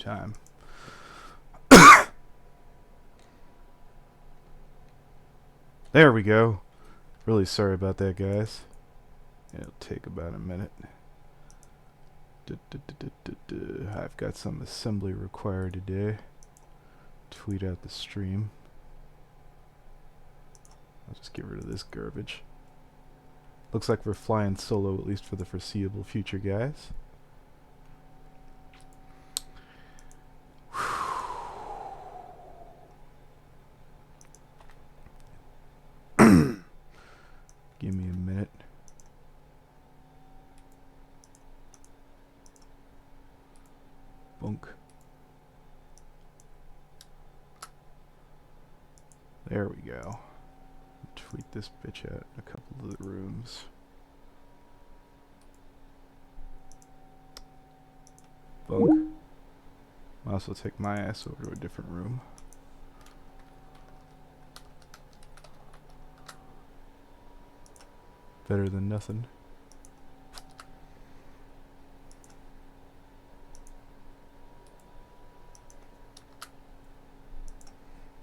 time. There we go. Really sorry about that, guys. It'll take about a minute. I've got some assembly required today. Tweet out the stream. I'll just get rid of this garbage. Looks like we're flying solo, at least for the foreseeable future, guys. Give me a minute. Bunk. There we go. Tweet this bitch out in a couple of the rooms. Bunk. I'll also take my ass over to a different room. Better than nothing.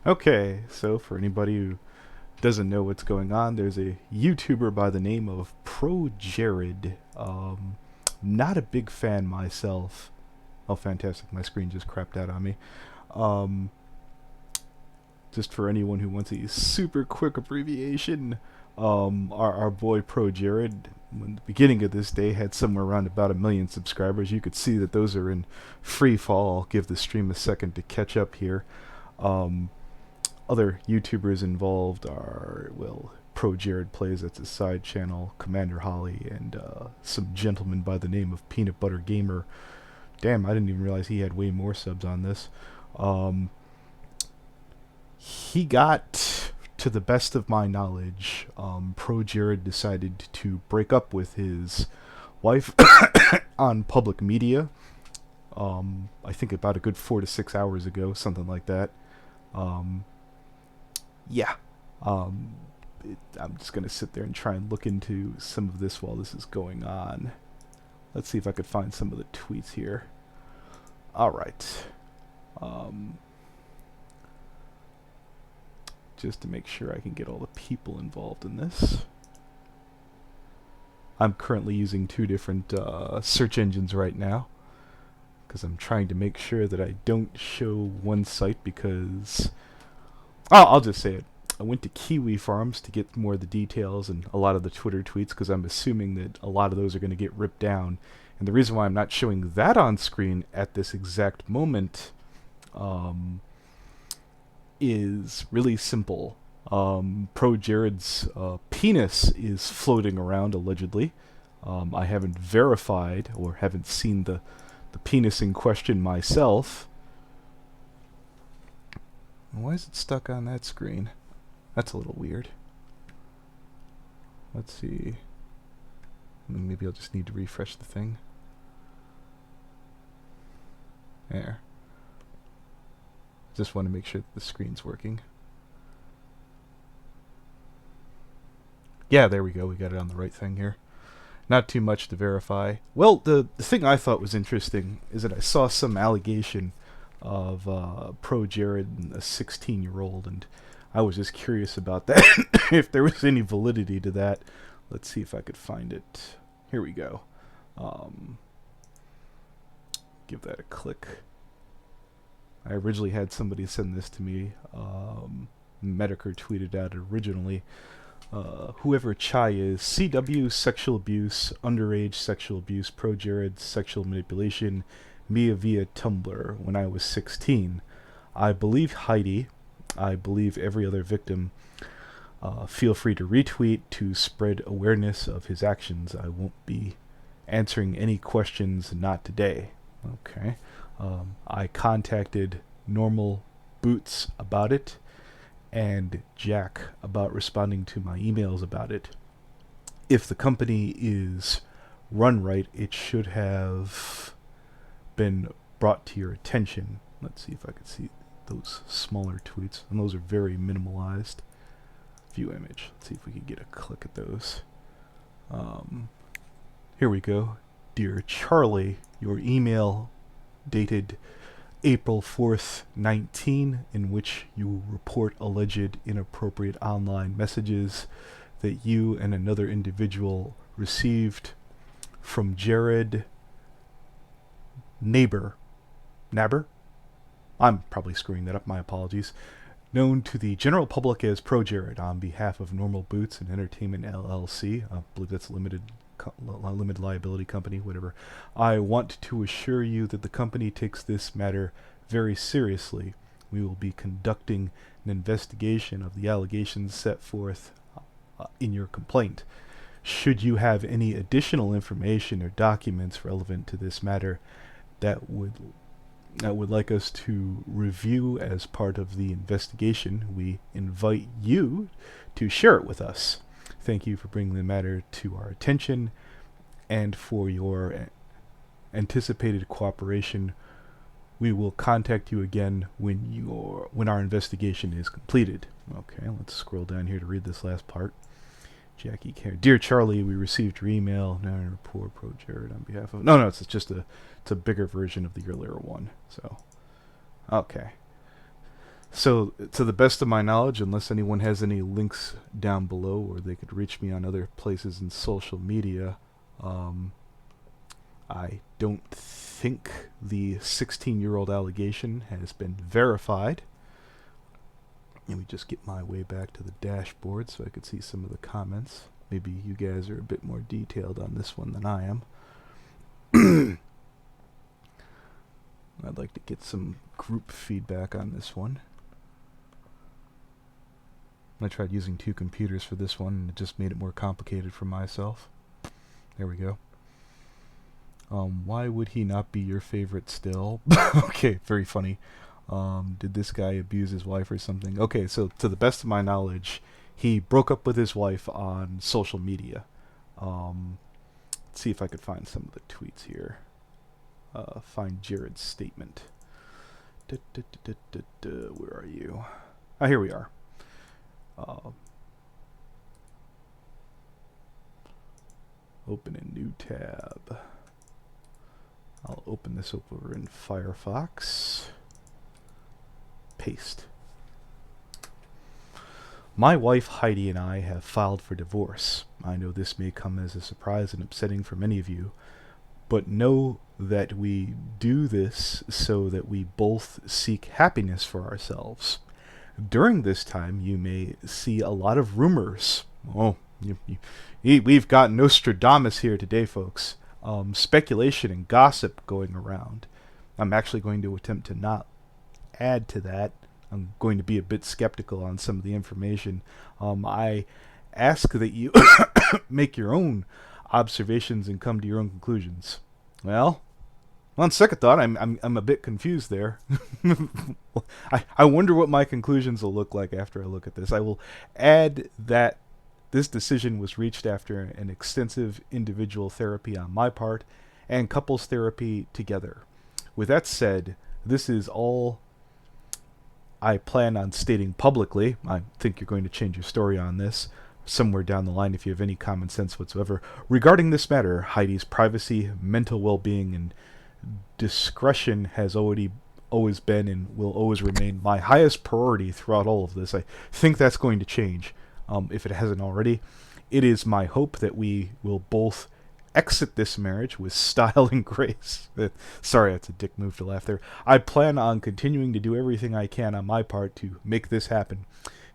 Okay, so for anybody who doesn't know what's going on, there's a YouTuber by the name of ProJared. Not a big fan myself. Oh, fantastic, my screen just crapped out on me. Just for anyone who wants a super quick abbreviation, our boy ProJared, when the beginning of this day, had somewhere around about 1 million subscribers. You could see that those are in free fall. I'll give the stream a second to catch up here. Other YouTubers involved are, well, ProJared Plays, that's his side channel, Commander Holly, and some gentleman by the name of Peanut Butter Gamer. Damn, I didn't even realize he had way more subs on this. He got, to the best of my knowledge, ProJared decided to break up with his wife on public media. I think about a good 4 to 6 hours ago, something like that. Yeah. I'm just going to sit there and try and look into some of this while this is going on. Let's see if I could find some of the tweets here. Alright. Just to make sure I can get all the people involved in this. I'm currently using 2 different search engines right now, because I'm trying to make sure that I don't show one site because... I'll just say it. I went to Kiwi Farms to get more of the details and a lot of the Twitter tweets, because I'm assuming that a lot of those are going to get ripped down. And the reason why I'm not showing that on screen at this exact moment is really simple. ProJared's penis is floating around, allegedly. I haven't verified or haven't seen the penis in question myself. Why is it stuck on that screen? That's a little weird. Let's see. Maybe I'll just need to refresh the thing. There. Just want to make sure that the screen's working. Yeah, there we go. We got it on the right thing here. Not too much to verify. Well, the thing I thought was interesting is that I saw some allegation of ProJared and a 16-year-old, and I was just curious about that, if there was any validity to that. Let's see if I could find it. Here we go. Give that a click. I originally had somebody send this to me. Medicare tweeted out originally. Whoever Chai is, CW sexual abuse, underage sexual abuse, ProJared sexual manipulation, Mia via Tumblr when I was 16. I believe Heidi. I believe every other victim. Feel free to retweet to spread awareness of his actions. I won't be answering any questions, not today. Okay. I contacted Normal Boots about it, and Jack about responding to my emails about it. If the company is run right, it should have been brought to your attention. Let's see if I can see those smaller tweets, and those are very minimalized. View image. Let's see if we can get a click at those. Here we go. Dear Charlie, your email dated April 4th, 19, in which you report alleged inappropriate online messages that you and another individual received from Jared Nabber? I'm probably screwing that up, my apologies. Known to the general public as ProJared, on behalf of Normal Boots and Entertainment LLC, I believe that's a limited liability company, whatever. I want to assure you that the company takes this matter very seriously. We will be conducting an investigation of the allegations set forth in your complaint. Should you have any additional information or documents relevant to this matter that would like us to review as part of the investigation, we invite you to share it with us. Thank you for bringing the matter to our attention and for your anticipated cooperation. We will contact you again when our investigation is completed. Okay, let's scroll down here to read this last part. Jackie Care. Dear Charlie, we received your email. Now report ProJared on behalf of... No, it's just it's a bigger version of the earlier one. So, okay. So, to the best of my knowledge, unless anyone has any links down below or they could reach me on other places in social media, I don't think the 16-year-old allegation has been verified. Let me just get my way back to the dashboard so I could see some of the comments. Maybe you guys are a bit more detailed on this one than I am. I'd like to get some group feedback on this one. I tried using 2 computers for this one, and it just made it more complicated for myself. There we go. Why would he not be your favorite still? Okay, very funny. Did this guy abuse his wife or something? Okay, so to the best of my knowledge, he broke up with his wife on social media. Let's see if I could find some of the tweets here. Find Jared's statement. Where are you? Ah, here we are. Open a new tab. I'll open this over in Firefox. Paste. My wife Heidi and I have filed for divorce. I know this may come as a surprise and upsetting for many of you, but know that we do this so that we both seek happiness for ourselves. During this time, you may see a lot of rumors. Oh, we've got Nostradamus here today, folks. Speculation and gossip going around. I'm actually going to attempt to not add to that. I'm going to be a bit skeptical on some of the information. I ask that you make your own observations and come to your own conclusions. Well, on second thought, I'm a bit confused there. I wonder what my conclusions will look like after I look at this. I will add that this decision was reached after an extensive individual therapy on my part and couples therapy together. With that said, this is all I plan on stating publicly. I think you're going to change your story on this somewhere down the line if you have any common sense whatsoever. Regarding this matter, Heidi's privacy, mental well-being, and discretion has always been and will always remain my highest priority throughout all of this. I think that's going to change, if it hasn't already. It is my hope that we will both exit this marriage with style and grace. Sorry, that's a dick move to laugh there. I plan on continuing to do everything I can on my part to make this happen.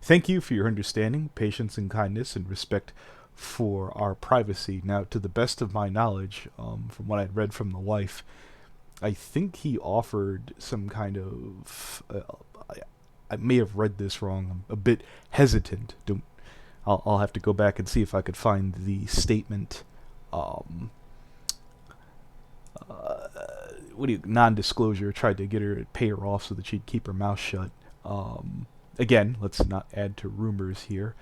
Thank you for your understanding, patience, and kindness, and respect for our privacy. Now, to the best of my knowledge, from what I'd read from the wife, I think he offered some kind of... I may have read this wrong. I'm a bit hesitant. I'll have to go back and see if I could find the statement. Non-disclosure. Tried to get her to pay her off so that she'd keep her mouth shut. Again, let's not add to rumors here.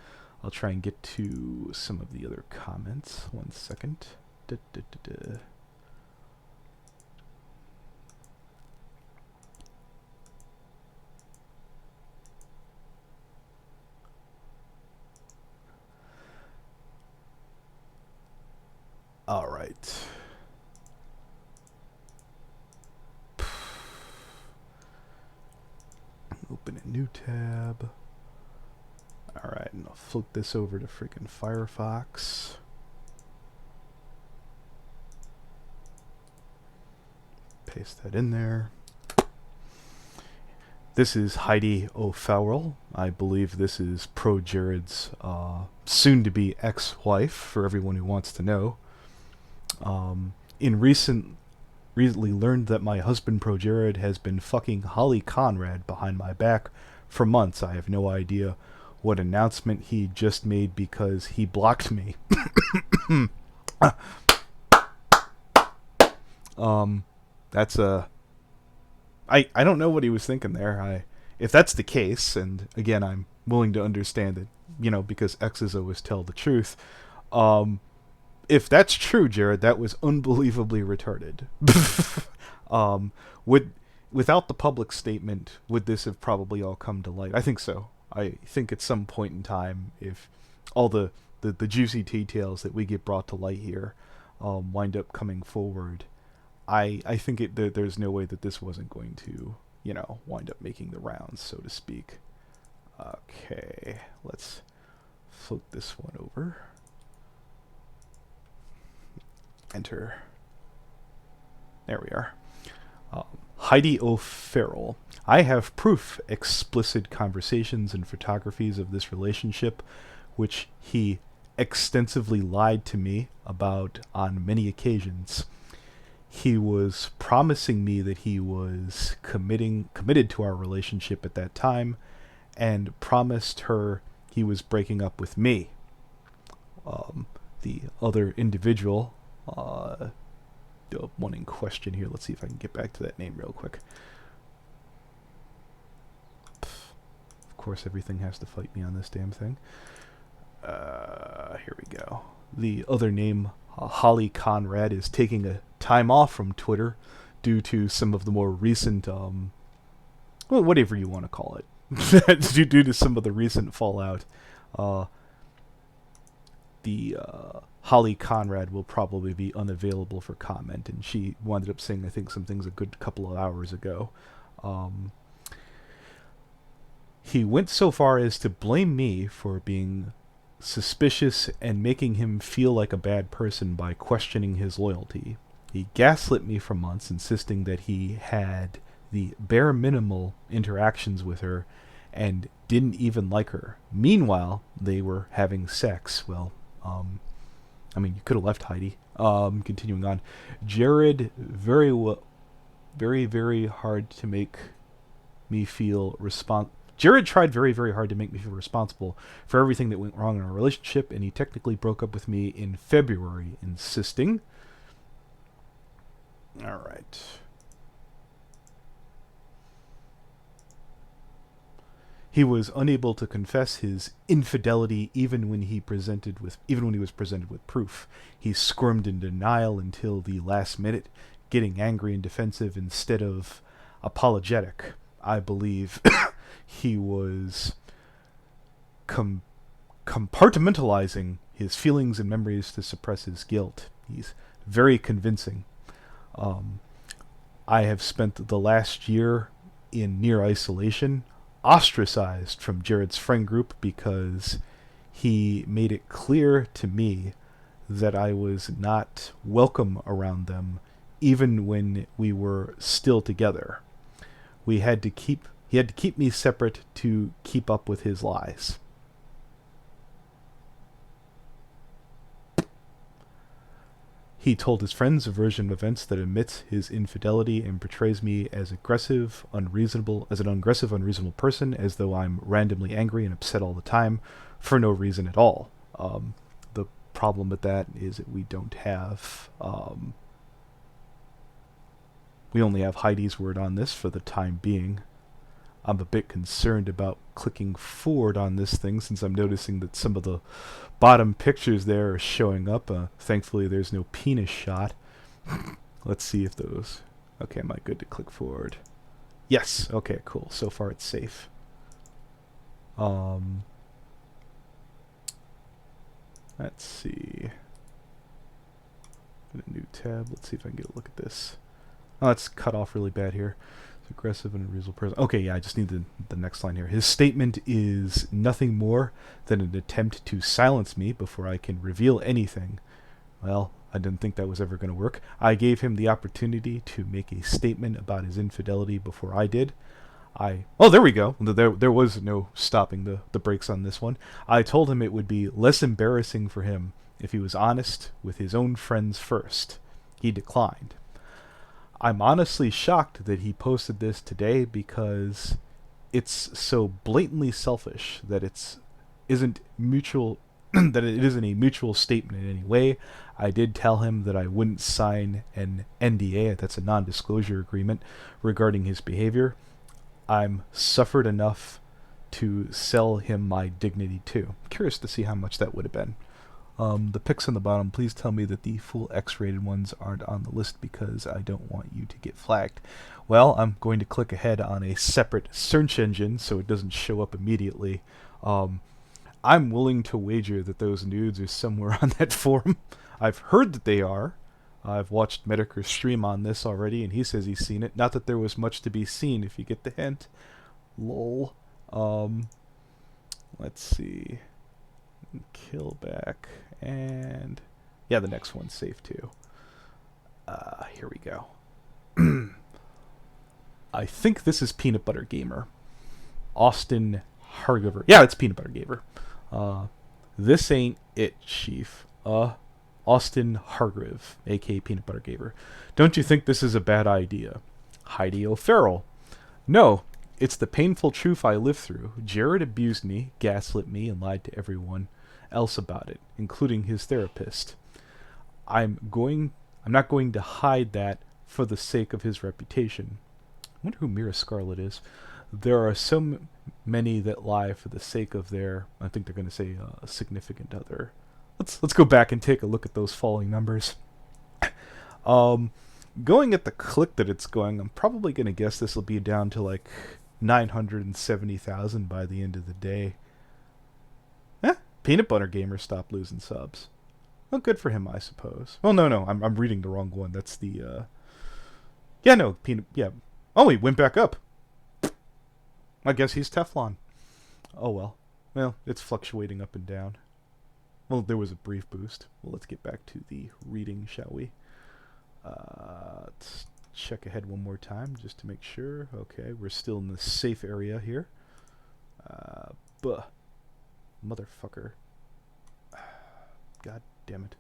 I'll try and get to some of the other comments. 1 second. All right. Open a new tab. Alright, and I'll float this over to freaking Firefox. Paste that in there. This is Heidi O'Farrell. I believe this is ProJared's soon-to-be ex-wife, for everyone who wants to know. Recently learned that my husband ProJared has been fucking Holly Conrad behind my back for months. I have no idea what announcement he just made because he blocked me. That's a... I don't know what he was thinking there. If that's the case, and again, I'm willing to understand it, you know, because exes always tell the truth. If that's true, Jared, that was unbelievably retarded. Without the public statement, would this have probably all come to light? I think so. I think at some point in time, if all the juicy details that we get brought to light here wind up coming forward, I think there's no way that this wasn't going to, you know, wind up making the rounds, so to speak. Okay, let's float this one over. Enter. There we are. Heidi O'Farrell. I have proof, explicit conversations and photographies of this relationship, which he extensively lied to me about on many occasions. He was promising me that he was committed to our relationship at that time, and promised her he was breaking up with me. The other individual, the one in question here, let's see if I can get back to that name real quick. Of course, everything has to fight me on this damn thing. Here we go. The other name, Holly Conrad, is taking a time off from Twitter due to some of the more recent, well, whatever you want to call it, due to some of the recent fallout. Holly Conrad will probably be unavailable for comment, and she wound up saying, I think, some things a good couple of hours ago. He went so far as to blame me for being suspicious and making him feel like a bad person by questioning his loyalty. He gaslit me for months, insisting that he had the bare minimal interactions with her and didn't even like her. Meanwhile, they were having sex. Well, I mean, you could have left Heidi. Continuing on. Jared very, very hard to make me feel Jared tried very, very hard to make me feel responsible for everything that went wrong in our relationship, and he technically broke up with me in February, insisting... Alright. He was unable to confess his infidelity even when he was presented with proof. He squirmed in denial until the last minute, getting angry and defensive instead of apologetic. I believe he was compartmentalizing his feelings and memories to suppress his guilt. He's very convincing. I have spent the last year in near isolation, ostracized from Jared's friend group because he made it clear to me that I was not welcome around them even when we were still together. He had to keep me separate to keep up with his lies. He told his friends a version of events that admits his infidelity and portrays me as an aggressive, unreasonable person, as though I'm randomly angry and upset all the time for no reason at all. The problem with that is that we don't have... we only have Heidi's word on this for the time being. I'm a bit concerned about clicking forward on this thing since I'm noticing that some of the bottom pictures there are showing up. Thankfully, there's no penis shot. Let's see if those... Okay, am I good to click forward? Yes. Okay, cool. So far, it's safe. Let's see. In a new tab. Let's see if I can get a look at this. Oh, it's cut off really bad here. Aggressive and unreasonable person. Okay, yeah, I just need the next line here. His statement is nothing more than an attempt to silence me before I can reveal anything. Well, I didn't think that was ever going to work. I gave him the opportunity to make a statement about his infidelity before I did. Oh, there we go. There was no stopping the brakes on this one. I told him it would be less embarrassing for him if he was honest with his own friends first. He declined. I'm honestly shocked that he posted this today because it's so blatantly selfish that isn't mutual that it isn't a mutual statement in any way. I did tell him that I wouldn't sign an NDA, that's a non-disclosure agreement, regarding his behavior. I'm suffered enough to sell him my dignity too. Curious to see how much that would have been. The pics on the bottom, please tell me that the full X-rated ones aren't on the list because I don't want you to get flagged. Well, I'm going to click ahead on a separate search engine so it doesn't show up immediately. I'm willing to wager that those nudes are somewhere on that forum. I've heard that they are. I've watched Medicare stream on this already, and he says he's seen it. Not that there was much to be seen, if you get the hint. Lol. Let's see. Kill back. And yeah, the next one's safe too. Here we go. I think this is Peanut Butter Gamer. Austin Hargiver. Yeah, it's Peanut Butter Gamer. This ain't it, Chief. Austin Hargrave, aka Peanut Butter Gamer. Don't you think this is a bad idea? Heidi O'Farrell. No, it's the painful truth I lived through. Jared abused me, gaslit me, and lied to everyone else about it, including his therapist. I'm not going to hide that for the sake of his reputation. I wonder who Mira Scarlet is. There are so many that lie for the sake of their, I think they're going to say, significant other. Let's go back and take a look at those falling numbers. Going at the click that it's going, I'm probably going to guess this will be down to like 970,000 by the end of the day. Peanut Butter Gamer stopped losing subs. Well, good for him, I suppose. Well, no, I'm reading the wrong one. That's the, yeah, no, Oh, he went back up. I guess he's Teflon. Oh, well. Well, it's fluctuating up and down. Well, there was a brief boost. Well, let's get back to the reading, shall we? Let's check ahead one more time just to make sure. Okay, we're still in the safe area here. Motherfucker. God damn it.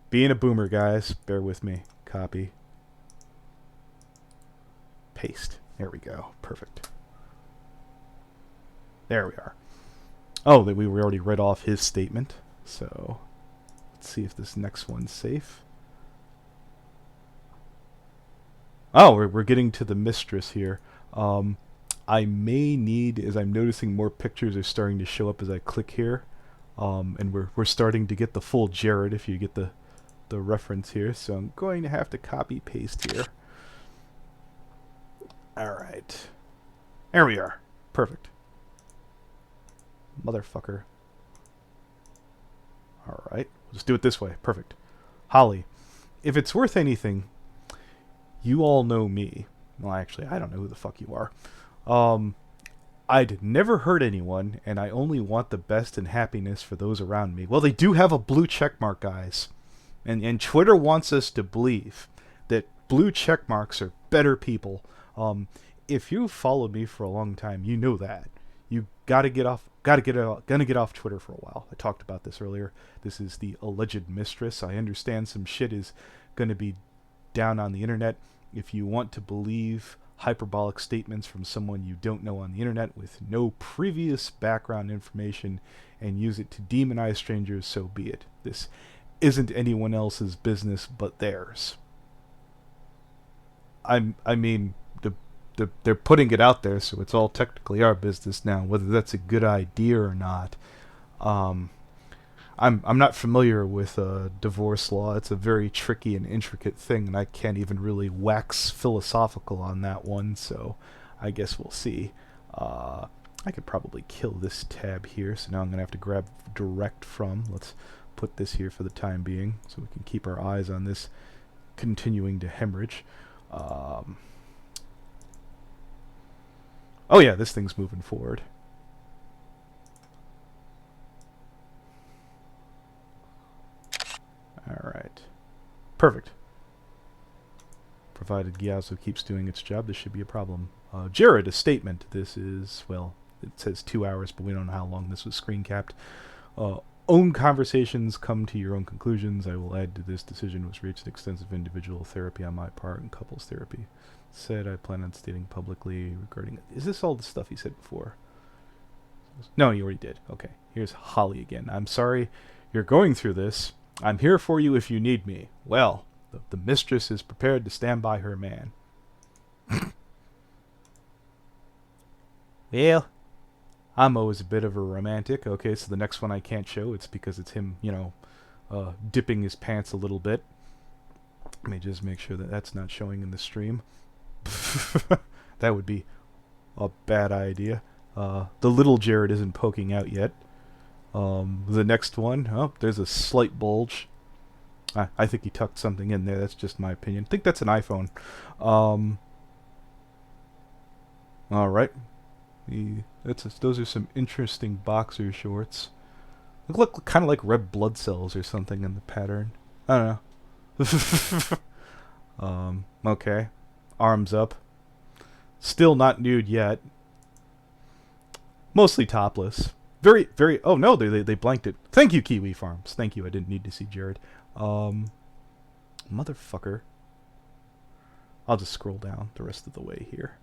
Being a boomer, guys. Bear with me. Copy. Paste. There we go. Perfect. There we are. Oh, we already read off his statement. So, let's see if this next one's safe. Oh, we're getting to the mistress here. I may need, as I'm noticing more pictures are starting to show up as I click here. And we're starting to get the full Jared, if you get the reference here. So I'm going to have to copy paste here. Alright. There we are. Perfect. Motherfucker. Alright. We'll just do it this way. Perfect. Holly. If it's worth anything, you all know me. Well, actually, I don't know who the fuck you are. I'd never hurt anyone, and I only want the best and happiness for those around me. Well, they do have a blue checkmark, guys. And Twitter wants us to believe that blue checkmarks are better people. If you've followed me for a long time, you know that. You gonna get off Twitter for a while. I talked about this earlier. This is the alleged mistress. I understand some shit is gonna be down on the internet. If you want to believe hyperbolic statements from someone you don't know on the internet with no previous background information and use it to demonize strangers, so be it. This isn't anyone else's business but theirs. I mean, they're putting it out there, so it's all technically our business now. Whether that's a good idea or not, I'm not familiar with divorce law. It's a very tricky and intricate thing, and I can't even really wax philosophical on that one. So I guess we'll see. I could probably kill this tab here, so now I'm gonna have to grab direct from. Let's put this here for the time being so we can keep our eyes on this continuing to hemorrhage. Oh yeah, this thing's moving forward. Alright. Perfect. Provided Gyazo keeps doing its job, this should be a problem. Jared, a statement. This is, well, it says 2 hours, but we don't know how long this was screen capped. Own conversations, come to your own conclusions. I will add to this decision was reached extensive individual therapy on my part and couples therapy. Said I plan on stating publicly regarding... Is this all the stuff he said before? No, you already did. Okay. Here's Holly again. I'm sorry you're going through this. I'm here for you if you need me. Well, the mistress is prepared to stand by her man. Well, I'm always a bit of a romantic. Okay, so the next one I can't show, it's because it's him, you know, dipping his pants a little bit. Let me just make sure that that's not showing in the stream. That would be a bad idea. The little Jared isn't poking out yet. The next one, oh, there's a slight bulge. I think he tucked something in there. That's just my opinion. I think that's an iPhone. Alright. Those are some interesting boxer shorts. Look kind of like red blood cells or something in the pattern. I don't know. Okay. Arms up. Still not nude yet. Mostly topless. Very, very... Oh, no, they blanked it. Thank you, Kiwi Farms. Thank you. I didn't need to see Jared. Motherfucker. I'll just scroll down the rest of the way here.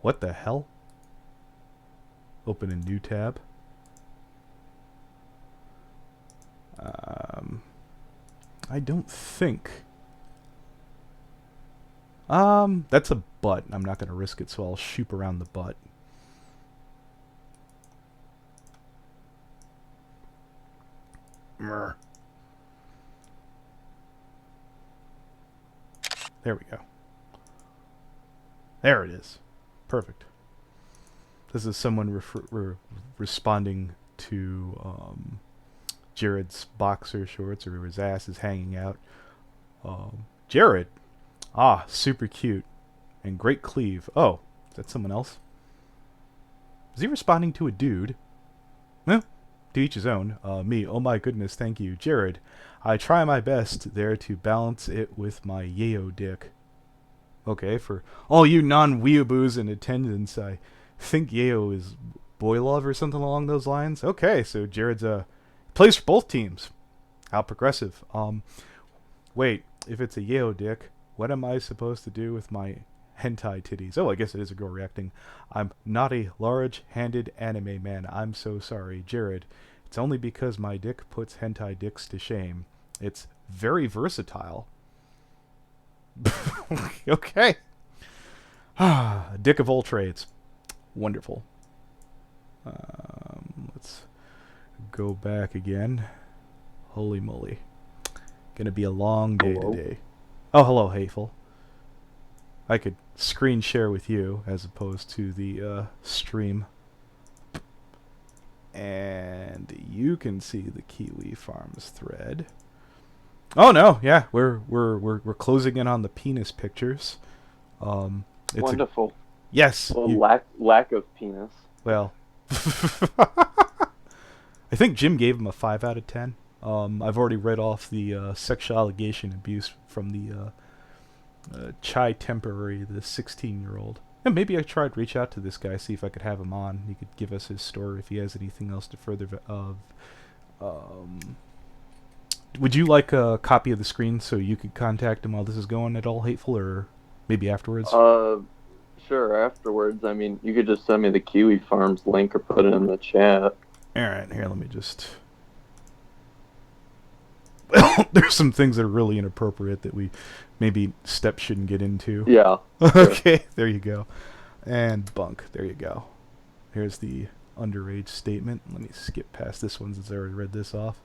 What the hell? Open a new tab. I don't think... that's a butt. I'm not going to risk it, so I'll shoot around the butt. There we go. There it is. Perfect. This is someone responding to Jared's boxer shorts, or his ass is hanging out. Jared. Ah, super cute. And great cleave. Oh, is that someone else? Is he responding to a dude? Eh, to each his own. Me, oh my goodness, thank you. Jared, I try my best there to balance it with my yayo dick. Okay, for all you non-weeaboos in attendance, I think yayo is boy love or something along those lines. Okay, so Jared's plays for both teams. How progressive. Wait, if it's a yayo dick, what am I supposed to do with my hentai titties? Oh, I guess it is a girl reacting. I'm not a large-handed anime man. I'm so sorry. Jared, it's only because my dick puts hentai dicks to shame. It's very versatile. Okay. Dick of all trades. Wonderful. Let's go back again. Holy moly. Gonna be a long day today. Oh, hello, Hateful. I could screen share with you as opposed to the stream. And you can see the Kiwi Farms thread. Oh no, yeah, we're closing in on the penis pictures. It's wonderful. Yes. Well, lack of penis. Well, I think Jim gave him a 5 out of 10. I've already read off the sexual allegation abuse from the Chai Temporary, the 16-year-old. And maybe I tried to reach out to this guy, see if I could have him on. He could give us his story if he has anything else to further. Would you like a copy of the screen so you could contact him while this is going at all, Hateful, or maybe afterwards? Sure, afterwards. I mean, you could just send me the Kiwi Farms link or put it in the chat. Alright, here, let me just... Well, there's some things that are really inappropriate that we maybe steps shouldn't get into. Yeah. Okay, sure. There you go. And bunk, there you go. Here's the underage statement. Let me skip past this one since I already read this off.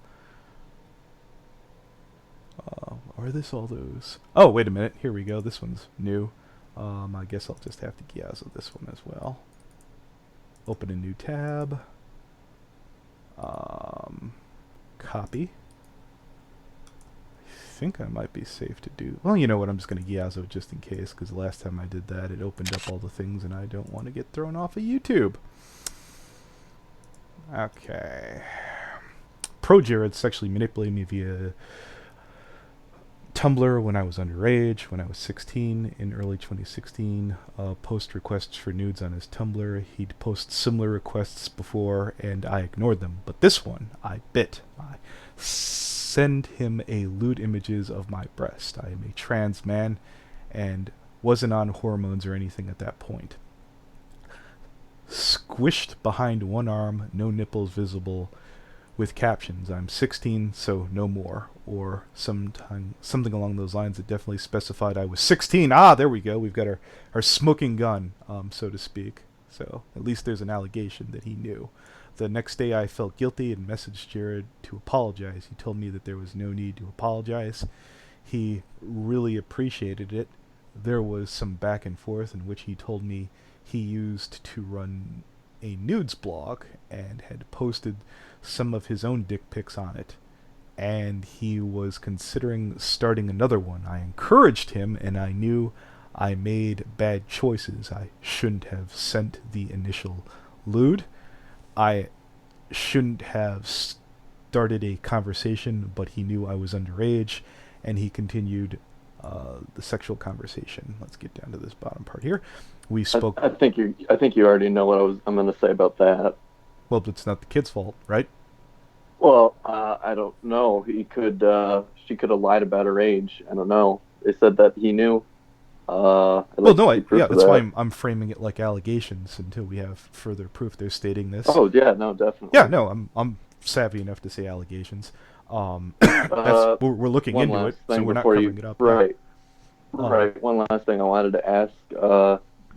Are this all those? Oh, wait a minute. Here we go. This one's new. I guess I'll just have to Giazzo this one as well. Open a new tab. Copy. I think I might be safe to do. Well, you know what? I'm just going to Giazzo just in case, because the last time I did that, it opened up all the things, and I don't want to get thrown off of YouTube. Okay. ProJared sexually manipulated me via Tumblr when I was underage, when I was 16, in early 2016. Post requests for nudes on his Tumblr. He'd post similar requests before, and I ignored them. But this one, I bit. I send him a lewd images of my breast. I am a trans man, and wasn't on hormones or anything at that point. Squished behind one arm, no nipples visible, with captions, I'm 16, so no more, or something along those lines that definitely specified I was 16. Ah, there we go. We've got our smoking gun, so to speak. So at least there's an allegation that he knew. The next day I felt guilty and messaged Jared to apologize. He told me that there was no need to apologize. He really appreciated it. There was some back and forth in which he told me he used to run a nudes blog and had posted some of his own dick pics on it, and he was considering starting another one. I encouraged him, and I knew I made bad choices. I shouldn't have sent the initial lewd. I shouldn't have started a conversation, but he knew I was underage, and he continued the sexual conversation. Let's get down to this bottom part here. We spoke. I think you already know what I'm going to say about that. Well, it's not the kid's fault, right? Well, I don't know. She could have lied about her age. I don't know. They said that he knew. Well, no, that's why I'm framing it like allegations until we have further proof. They're stating this. Oh yeah, no, definitely. Yeah, no, I'm savvy enough to say allegations. We're looking into it, so we're not covering it up. Right. Right. One last thing I wanted to ask.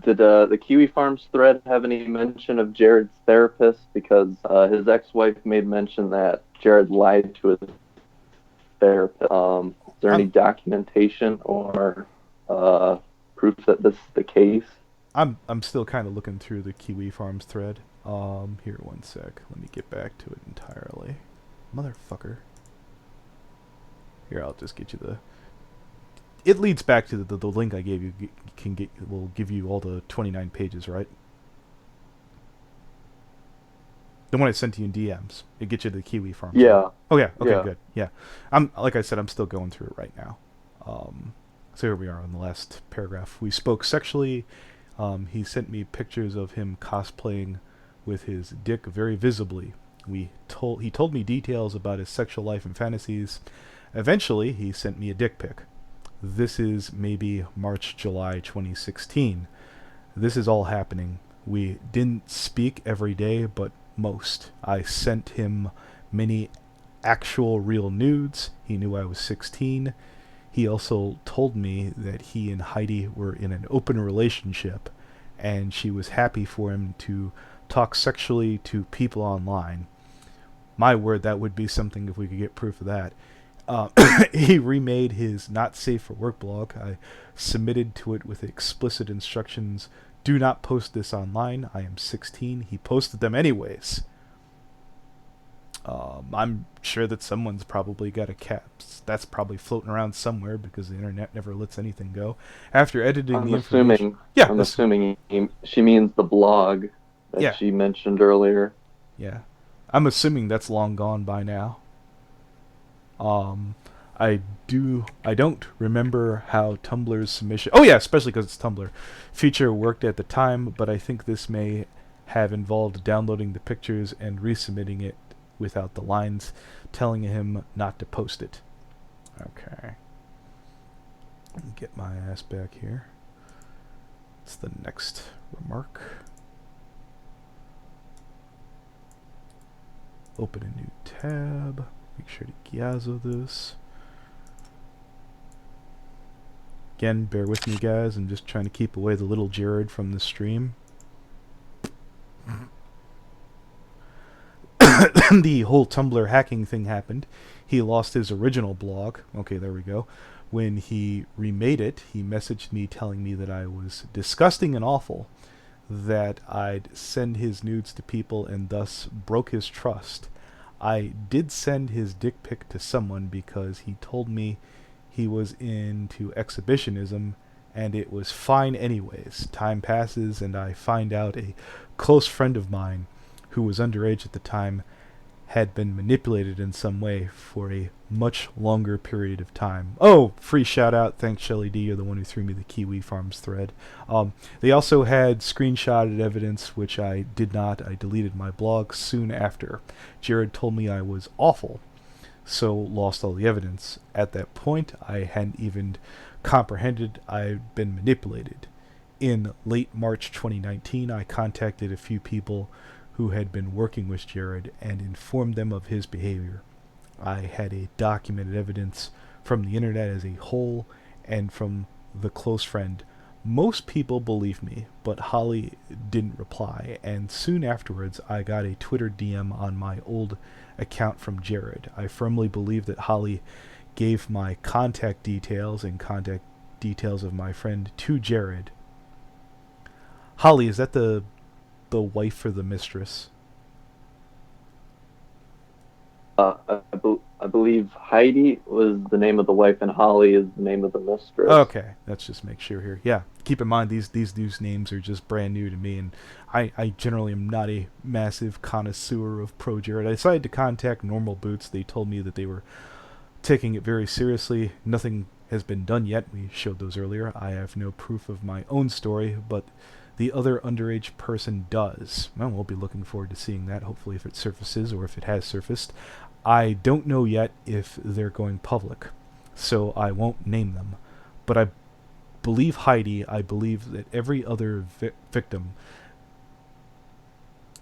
Did the Kiwi Farms thread have any mention of Jared's therapist? Because his ex-wife made mention that Jared lied to his therapist. Is there any documentation or proof that this is the case? I'm still kind of looking through the Kiwi Farms thread. Here, one sec. Let me get back to it entirely. Motherfucker. Here, I'll just get you the... It leads back to the link I gave you. Will give you all the 29 pages, right? The one I sent to you in DMs. It gets you to the Kiwi Farm. Yeah. Oh yeah. Okay, yeah. Good. Yeah. Like I said, I'm still going through it right now. So here we are on the last paragraph. We spoke sexually. He sent me pictures of him cosplaying with his dick very visibly. He told me details about his sexual life and fantasies. Eventually, he sent me a dick pic. This is maybe March, July 2016. This is all happening. We didn't speak every day, but most. I sent him many actual real nudes. He knew I was 16. He also told me that he and Heidi were in an open relationship, and she was happy for him to talk sexually to people online. My word, that would be something if we could get proof of that. He remade his Not Safe for Work blog. I submitted to it with explicit instructions. Do not post this online. I am 16. He posted them anyways. I'm sure that someone's probably got a caps. That's probably floating around somewhere because the internet never lets anything go. After editing information... I'm assuming she means the blog that she mentioned earlier. Yeah. I'm assuming that's long gone by now. I don't remember how Tumblr's submission... Oh yeah, especially because it's Tumblr. Feature worked at the time, but I think this may have involved downloading the pictures and resubmitting it without the lines telling him not to post it. Okay. Get my ass back here. It's the next remark. Open a new tab. Make sure to Giazzo this. Again, bear with me, guys. I'm just trying to keep away the little Jared from the stream. The whole Tumblr hacking thing happened. he lost his original blog. Okay, there we go. When he remade it, he messaged me telling me that I was disgusting and awful, that I'd send his nudes to people and thus broke his trust. I did send his dick pic to someone because he told me he was into exhibitionism and it was fine anyways. Time passes and I find out a close friend of mine who was underage at the time had been manipulated in some way for a much longer period of time. Oh, free shout out. Thanks, Shelly D. You're the one who threw me the Kiwi Farms thread. They also had screenshotted evidence, which I did not. I deleted my blog soon after. Jared told me I was awful, so lost all the evidence. At that point, I hadn't even comprehended I'd been manipulated. In late March 2019, I contacted a few people who had been working with Jared and informed them of his behavior. I had a documented evidence from the internet as a whole and from the close friend. Most people believe me, but Holly didn't reply, and soon afterwards I got a Twitter DM on my old account from Jared. I firmly believe that Holly gave my contact details and contact details of my friend to Jared. Holly, is that the wife or the mistress? I believe Heidi was the name of the wife, and Holly is the name of the mistress. Okay, let's just make sure here. Yeah, keep in mind these names are just brand new to me, and I generally am not a massive connoisseur of ProJared. I decided to contact Normal Boots. They told me that they were taking it very seriously. Nothing has been done yet. We showed those earlier. I have no proof of my own story, but the other underage person does. Well, we'll be looking forward to seeing that, hopefully, if it surfaces or if it has surfaced. I don't know yet if they're going public, so I won't name them. But I believe Heidi. I believe that every other victim...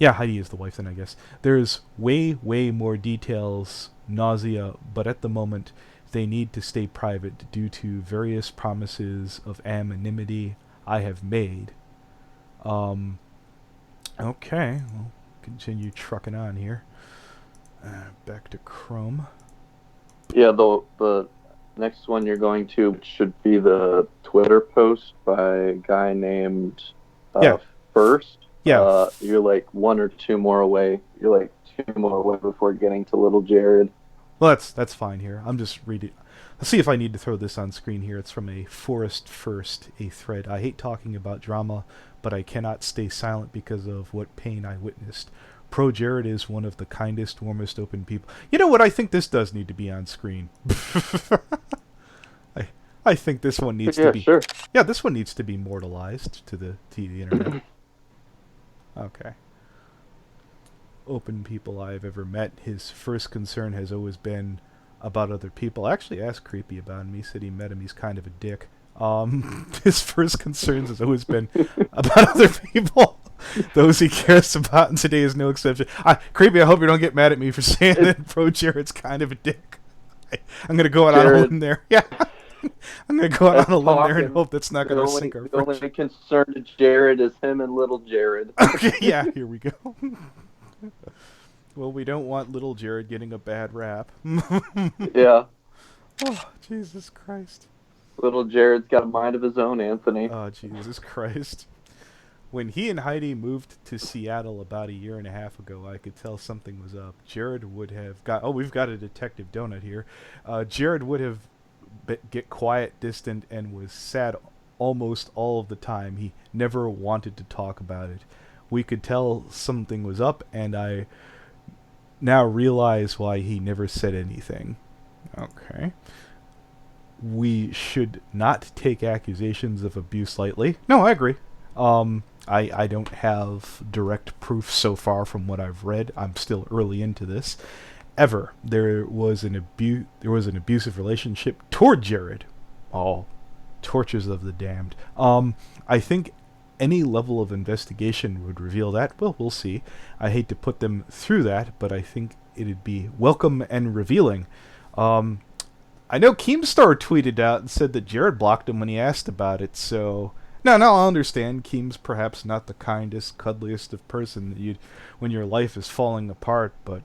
Yeah, Heidi is the wife then, I guess. There's way, way more details, nausea, but at the moment they need to stay private due to various promises of anonymity I have made. Okay, we'll continue trucking on here. Back to Chrome. Yeah, the next one you're going to should be the Twitter post by a guy named First. Yeah. You're like one or two more away. You're like two more away before getting to Little Jared. Well, that's fine here. I'm just reading. Let's see if I need to throw this on screen here. It's from a Forest First, a thread. I hate talking about drama, but I cannot stay silent because of what pain I witnessed. ProJared is one of the kindest, warmest, open people. You know what? I think this does need to be on screen. I think this one needs to be. Sure. Yeah, this one needs to be immortalized to the internet. Okay. Open people I've ever met. His first concern has always been about other people. I actually asked Creepy about him. He said he met him. He's kind of a dick. His first concerns has always been about other people. Those he cares about, and today is no exception. Creepy, I hope you don't get mad at me for saying that ProJared's kind of a dick. I'm going to go out on a limb there. Yeah. I'm going to go out on a limb there and hope that's not going to sink our friendship. The only concern to Jared is him and Little Jared. Okay, yeah, here we go. Well, we don't want Little Jared getting a bad rap. Yeah. Oh, Jesus Christ. Little Jared's got a mind of his own, Anthony. Oh, Jesus Christ. When he and Heidi moved to Seattle about a year and a half ago, I could tell something was up. Jared would have got... Oh, we've got a Detective Donut here. Jared would have get quiet, distant, and was sad almost all of the time. He never wanted to talk about it. We could tell something was up, and I now realize why he never said anything. Okay. We should not take accusations of abuse lightly. No, I agree. I don't have direct proof so far from what I've read. I'm still early into this. There was an abusive relationship toward Jared. Oh, tortures of the damned. I think any level of investigation would reveal that. Well, we'll see. I hate to put them through that, but I think it'd be welcome and revealing. I know Keemstar tweeted out and said that Jared blocked him when he asked about it, so... No, I understand. Keem's perhaps not the kindest, cuddliest of person that when your life is falling apart, but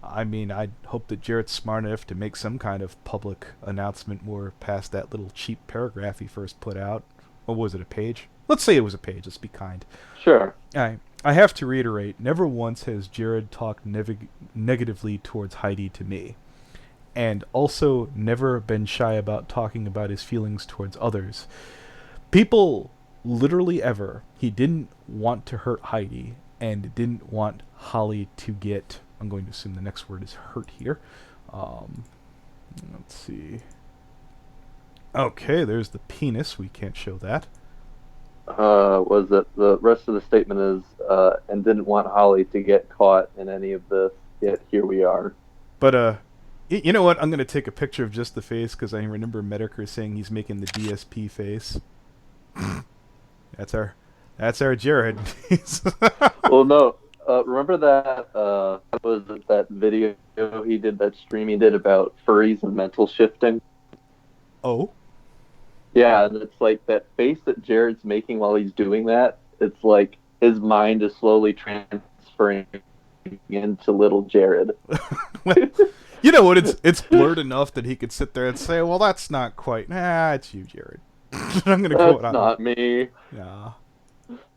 I mean, I hope that Jared's smart enough to make some kind of public announcement more past that little cheap paragraph he first put out. Or was it a page? Let's say it was a page. Let's be kind. Sure. I have to reiterate, never once has Jared talked negatively towards Heidi to me. And also never been shy about talking about his feelings towards others. People literally ever, he didn't want to hurt Heidi and didn't want Holly to get, I'm going to assume the next word is hurt here. Let's see. Okay, there's the penis. We can't show that. Was that the rest of the statement is, and didn't want Holly to get caught in any of this, yet here we are. But, you know what? I'm going to take a picture of just the face because I remember Medicare saying he's making the DSP face. That's our Jared. Well, no. Remember that, was it that video he did, that stream he did about furries and mental shifting? Oh? Yeah, and it's like that face that Jared's making while he's doing that, it's like his mind is slowly transferring into little Jared. You know what? It's blurred enough that he could sit there and say, well, that's not quite... it's you, Jared. I'm going to quote That's not me. Yeah.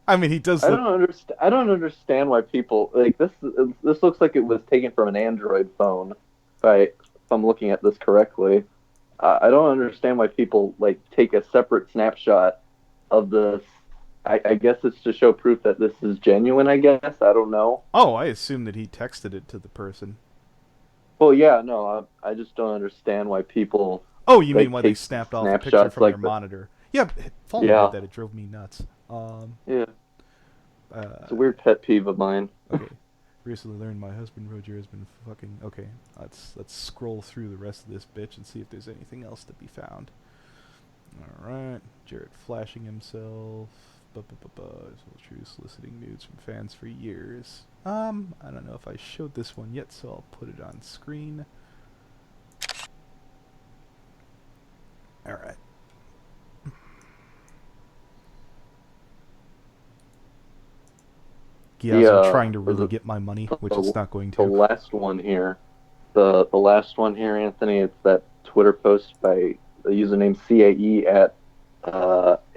I mean, he does I don't understand why people like this. This looks like it was taken from an Android phone. If I'm looking at this correctly, I don't understand why people like take a separate snapshot of this. I guess it's to show proof that this is genuine. I guess I don't know. Oh, I assume that he texted it to the person. Well, yeah, no, I just don't understand why people. Oh, you mean like, why they snapped off a picture from like their monitor? Yeah, Fallen did that. It drove me nuts. Yeah. It's a weird pet peeve of mine. Okay. Recently learned my husband Roger has been fucking... Okay, let's scroll through the rest of this bitch and see if there's anything else to be found. Alright. Jared flashing himself. True soliciting nudes from fans for years. I don't know if I showed this one yet, so I'll put it on screen. Alright. Yeah, I'm trying to really get my money, which it's not going to. The last one here, the last one here, Anthony. It's that Twitter post by the username CAE at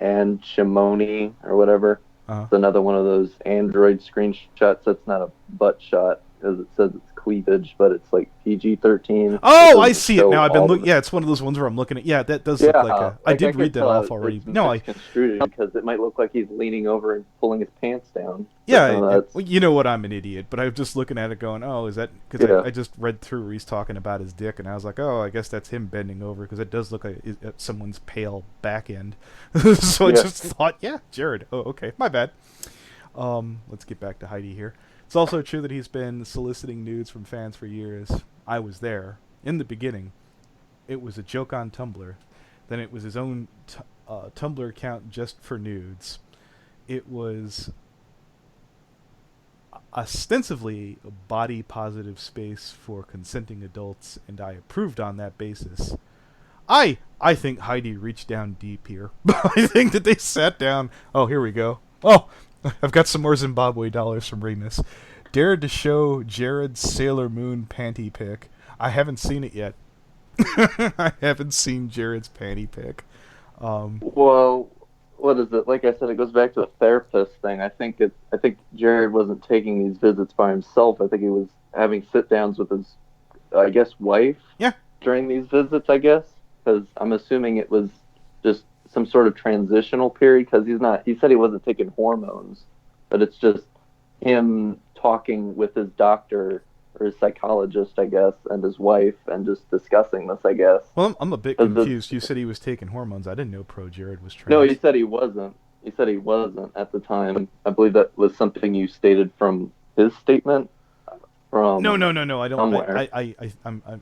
Anchimoni or whatever. It's another one of those Android screenshots. That's not a butt shot, because it says it's cleavage, but it's like PG-13. Oh, I see it now. I've been looking. Yeah, it's one of those ones where I'm looking at. Yeah, that does look like a. I did read that off already. No, I construed it because it might look like he's leaning over and pulling his pants down. Yeah, well, you know what? I'm an idiot, but I'm just looking at it, going, "Oh, is that?" Because I just read through where he's talking about his dick, and I was like, "Oh, I guess that's him bending over," because it does look like someone's pale back end. So I just thought, yeah, Jared. Oh, okay, my bad. Let's get back to Heidi here. It's also true that he's been soliciting nudes from fans for years. I was there. In the beginning, it was a joke on Tumblr. Then it was his own Tumblr account just for nudes. It was ostensibly a body-positive space for consenting adults, and I approved on that basis. I think Heidi reached down deep here. I think that they sat down. Oh, here we go. Oh, I've got some more Zimbabwe dollars from Remus. Dared to show Jared's Sailor Moon panty pic. I haven't seen it yet. I haven't seen Jared's panty pic. Well, what is it? Like I said, it goes back to the therapist thing. I think Jared wasn't taking these visits by himself. I think he was having sit-downs with his, I guess, wife. Yeah. During these visits, I guess, because I'm assuming it was just some sort of transitional period, because he said he wasn't taking hormones, but it's just him talking with his doctor or his psychologist, I guess, and his wife, and just discussing this, I guess. Well, I'm a bit confused. You said he was taking hormones. I didn't know ProJared was trans. No, he said he wasn't. He said he wasn't at the time. I believe that was something you stated from his statement. No. I don't. Somewhere. I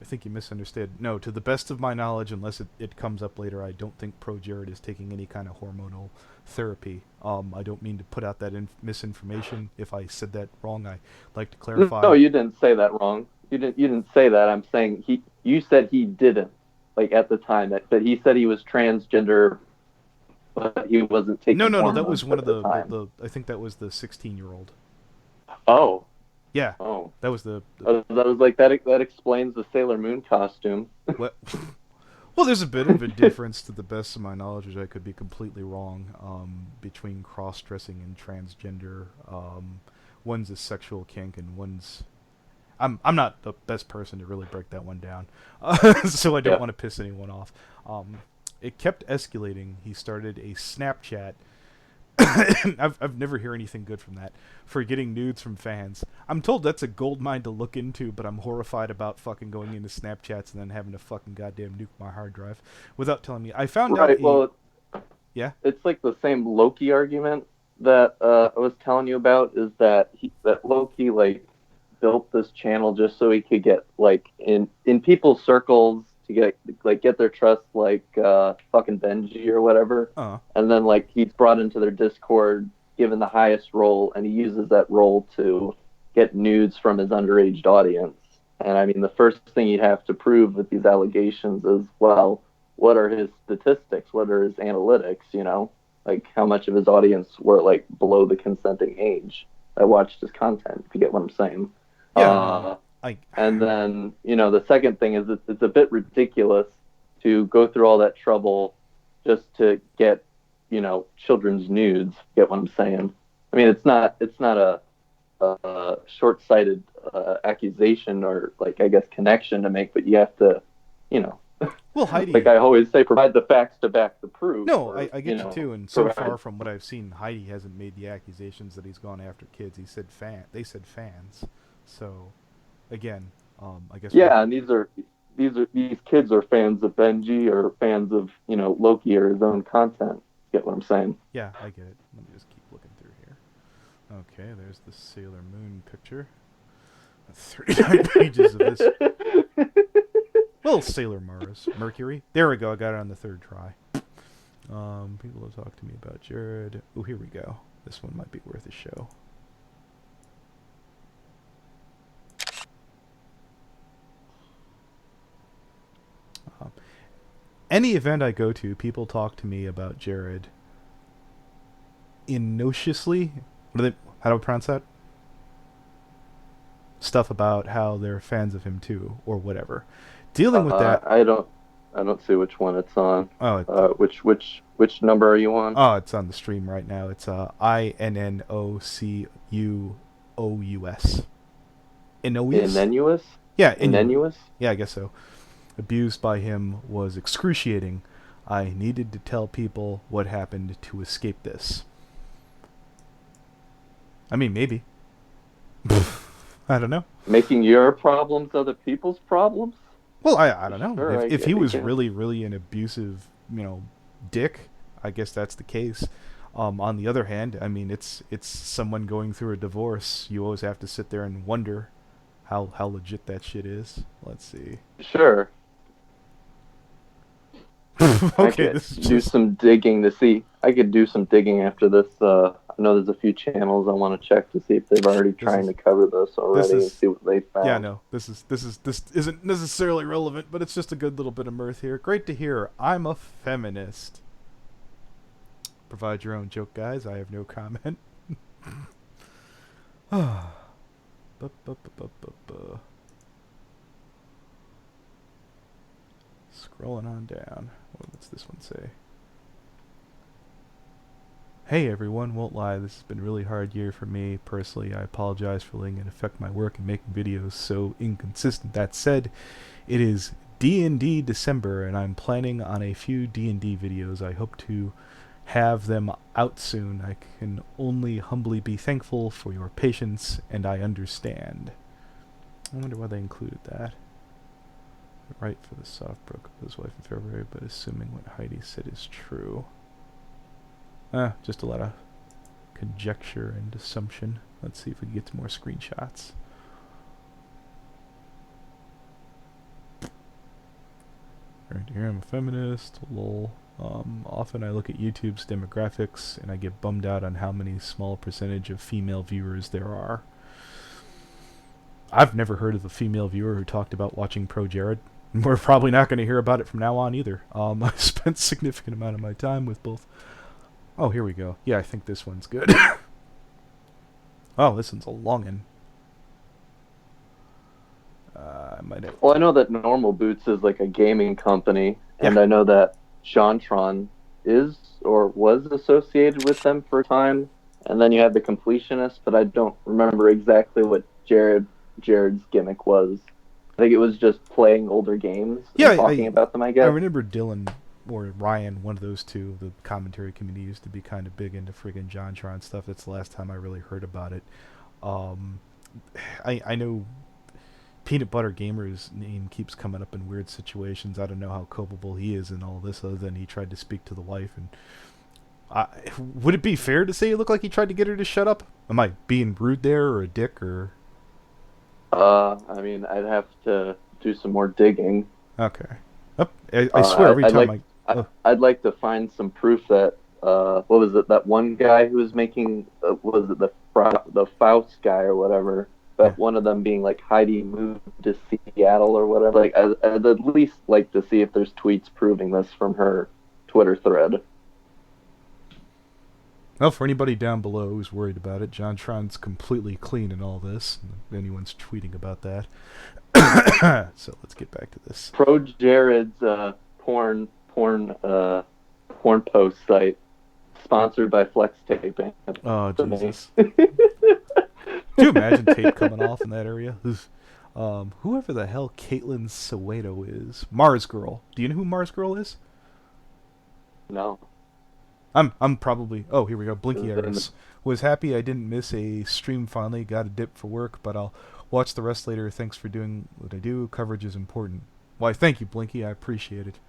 think you misunderstood. No, to the best of my knowledge, unless it comes up later, I don't think ProJared is taking any kind of hormonal therapy. I don't mean to put out that misinformation. If I said that wrong, I like to clarify. No, you didn't say that wrong. You didn't say that. I'm saying you said he didn't, like, at the time, that he said he was transgender, but he wasn't taking. No. That was one of the I think that was the 16-year-old. Oh. Yeah, Oh, that was the that was like that. That explains the Sailor Moon costume. what. Well, there's a bit of a difference, to the best of my knowledge, which I could be completely wrong, between cross-dressing and transgender. One's a sexual kink, and one's I'm not the best person to really break that one down, so I don't Yeah. want to piss anyone off. Um, it kept escalating. He started a Snapchat. I've never heard anything good from that, for getting nudes from fans. I'm told that's a gold mine to look into, but I'm horrified about fucking going into Snapchats and then having to fucking goddamn nuke my hard drive without telling me. I found out Right. a Well, yeah. it's like the same Loki argument that I was telling you about. Is that that Loki like built this channel just so he could get like in people's circles to get their trust, like fucking Benji or whatever, Uh. and then like he's brought into their Discord, given the highest role, and he uses that role to get nudes from his underage audience. And I mean, the first thing you'd have to prove with these allegations is, well, what are his statistics? What are his analytics? You know, like how much of his audience were like below the consenting age that watched his content, if you get what I'm saying. Yeah. No. Uh, I. and then, the second thing is it's a bit ridiculous to go through all that trouble just to get, children's nudes. Get what I'm saying? I mean, it's not a short-sighted accusation or like, I guess, connection to make, but you have to, you know, Well, like Heidi. I always say, provide the facts to back the proof, No, or I get you too. And so provide. far from what I've seen, Heidi hasn't made the accusations that he's gone after kids. He said They said fans. So, again, I guess we'll. Yeah, and these kids are fans of Benji or fans of Loki or his own content. Get what I'm saying? Yeah, I get it. Let me just keep looking through here. Okay, there's the Sailor Moon picture. 39 pages of this. Well, Sailor Mars. Mercury. There we go. I got it on the third try. People have talked to me about Jared. Oh, here we go. This one might be worth a show. Um, any event I go to, people talk to me about Jared innociously. How do I pronounce that? Stuff about how they're fans of him too, or whatever. Dealing with that. I don't see which one it's on. Oh, Which number are you on? it's on the stream right now. It's INNOCUOUS. Innoius? Innocuous? Yeah, Innocuous? Yeah, I guess so. Abused by him was excruciating. I needed to tell people what happened to escape this. I mean, maybe. I don't know. Making your problems other people's problems? Well, I don't know. Sure, If he was guess. really, really an abusive, dick, I guess that's the case. On the other hand, I mean, it's someone going through a divorce. You always have to sit there and wonder how legit that shit is. Let's see. Sure. I Okay, could this is do just some digging to see. I could do some digging after this. I know there's a few channels I want to check to see if they've already this trying is to cover this this already and is see what they yeah, found. no. This isn't necessarily relevant, but it's just a good little bit of mirth here. Great to hear. I'm a feminist. Provide your own joke, guys. I have no comment. Scrolling on down. What's this one say? Hey everyone, won't lie, this has been a really hard year for me personally. I apologize for letting it affect my work and making videos so inconsistent. That said, it is D&D December and I'm planning on a few D&D videos. I hope to have them out soon. I can only humbly be thankful for your patience, and I understand. I wonder why they included that. Right for the soft broke up with his wife in February, but assuming what Heidi said is true. Just a lot of conjecture and assumption. Let's see if we can get to more screenshots. Right here, I'm a feminist. Lol. Often I look at YouTube's demographics and I get bummed out on how many small percentage of female viewers there are. I've never heard of a female viewer who talked about watching ProJared. We're probably not going to hear about it from now on either. I spent a significant amount of my time with both. Oh, here we go. Yeah, I think this one's good. Oh, this one's a longin'. I might have Well, I to. know that Normal Boots is like a gaming company, Yeah. and I know that Jontron is or was associated with them for a time. And then you had the completionist, but I don't remember exactly what Jared's gimmick was. I think it was just playing older games Yeah, and talking about them, I I guess. remember Dylan or Ryan, one of those two, the commentary committee used to be kind of big into friggin' JonTron stuff. That's the last time I really heard about it. Um, I know Peanut Butter Gamer's name keeps coming up in weird situations. I don't know how culpable he is in all this, other than he tried to speak to the wife. And would it be fair to say it looked like he tried to get her to shut up? Am I being rude there, or a dick, or I mean, I'd have to do some more digging. okay? Oh, I swear every I'd time like I oh, I'd like to find some proof that what was it, that one guy who was making was it the Faust guy or whatever, yeah. but one of them being like Heidi moved to Seattle or whatever. Like I'd at least like to see if there's tweets proving this from her Twitter thread. Well, for anybody down below who's worried about it, JonTron's completely clean in all this. If anyone's tweeting about that. So let's get back to this. ProJared's porn post site sponsored by Flex Taping. Oh, To me. Jesus. Do you imagine tape coming off in that area? Whoever the hell Caitlin Soweto is. Mars Girl. Do you know who Mars Girl is? No. I'm probably... Oh, here we go. Blinky Iris. Was happy I didn't miss a stream finally. Got a dip for work, but I'll watch the rest later. Thanks for doing what I do. Coverage is important. Why, thank you, Blinky. I appreciate it.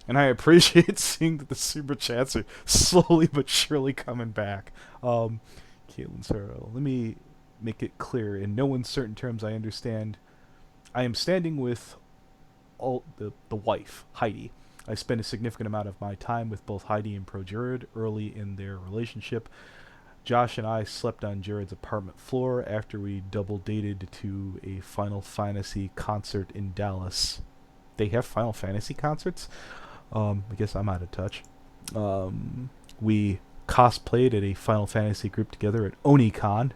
And I appreciate seeing that the super chats are slowly but surely coming back. Caitlin Soweto. Let me make it clear. In no uncertain terms, I understand. I am standing with the wife, Heidi. I spent a significant amount of my time with both Heidi and ProJared early in their relationship. Josh and I slept on Jared's apartment floor after we double dated to a Final Fantasy concert in Dallas. They have Final Fantasy concerts? I guess I'm out of touch. We cosplayed at a Final Fantasy group together at OniCon,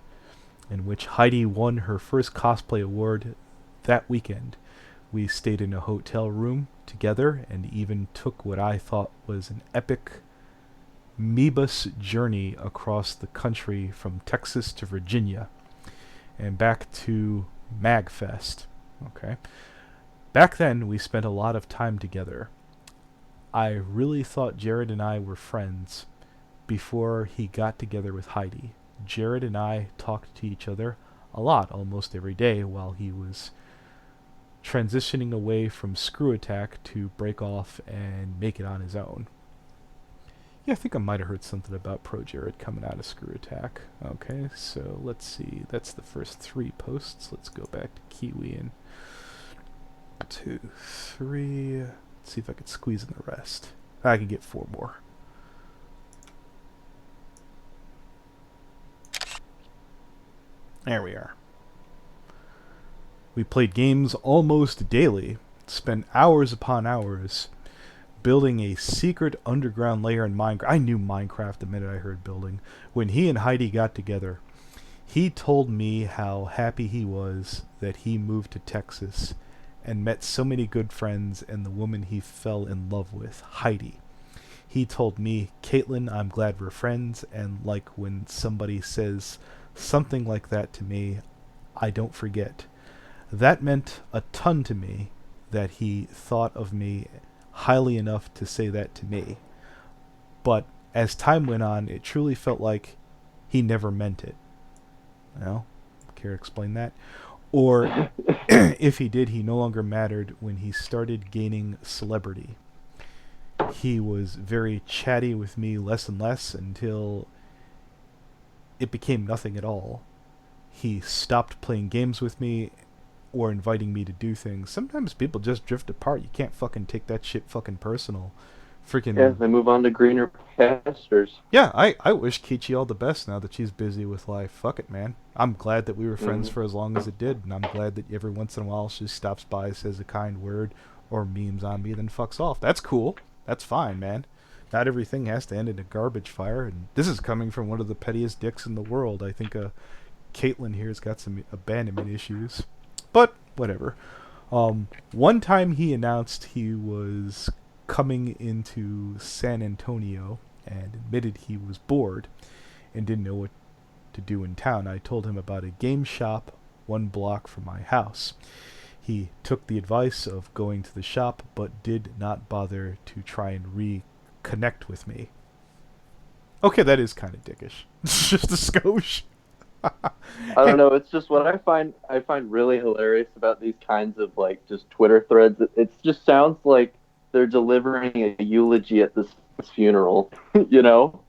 in which Heidi won her first cosplay award that weekend. We stayed in a hotel room together and even took what I thought was an epic Meebus journey across the country from Texas to Virginia and back to MagFest. Okay. Back then, we spent a lot of time together. I really thought Jared and I were friends before he got together with Heidi. Jared and I talked to each other a lot, almost every day, while he was transitioning away from Screw Attack to break off and make it on his own. Yeah, I think I might have heard something about ProJared coming out of Screw Attack. Okay, so let's see. That's the first 3 posts. Let's go back to Kiwi and 2, 3. Let's see if I can squeeze in the rest. I can get 4 more. There we are. We played games almost daily, spent hours upon hours building a secret underground layer in Minecraft. I knew Minecraft the minute I heard building. When he and Heidi got together, he told me how happy he was that he moved to Texas and met so many good friends and the woman he fell in love with, Heidi. He told me, Caitlin, I'm glad we're friends, and like when somebody says something like that to me, I don't forget. That meant a ton to me that he thought of me highly enough to say that to me. But as time went on, it truly felt like he never meant it. Well, care to explain that? Or if he did, he no longer mattered when he started gaining celebrity. He was very chatty with me less and less until it became nothing at all. He stopped playing games with me or inviting me to do things. Sometimes people just drift apart. You can't fucking take that shit fucking personal. Freaking... Yeah, they move on to greener pastures. Yeah, I wish Kichi all the best now that she's busy with life. Fuck it, man. I'm glad that we were friends for as long as it did, and I'm glad that every once in a while she stops by, says a kind word, or memes on me, then fucks off. That's cool. That's fine, man. Not everything has to end in a garbage fire, and this is coming from one of the pettiest dicks in the world. I think Caitlin here's got some abandonment issues. but whatever. One time he announced he was coming into San Antonio and admitted he was bored and didn't know what to do in town. I told him about a game shop 1 block from my house. He took the advice of going to the shop, but did not bother to try and reconnect with me. Okay, that is kind of dickish. Just a skosh. I don't know. It's just what I find really hilarious about these kinds of like just Twitter threads. It just sounds like they're delivering a eulogy at this funeral. You know?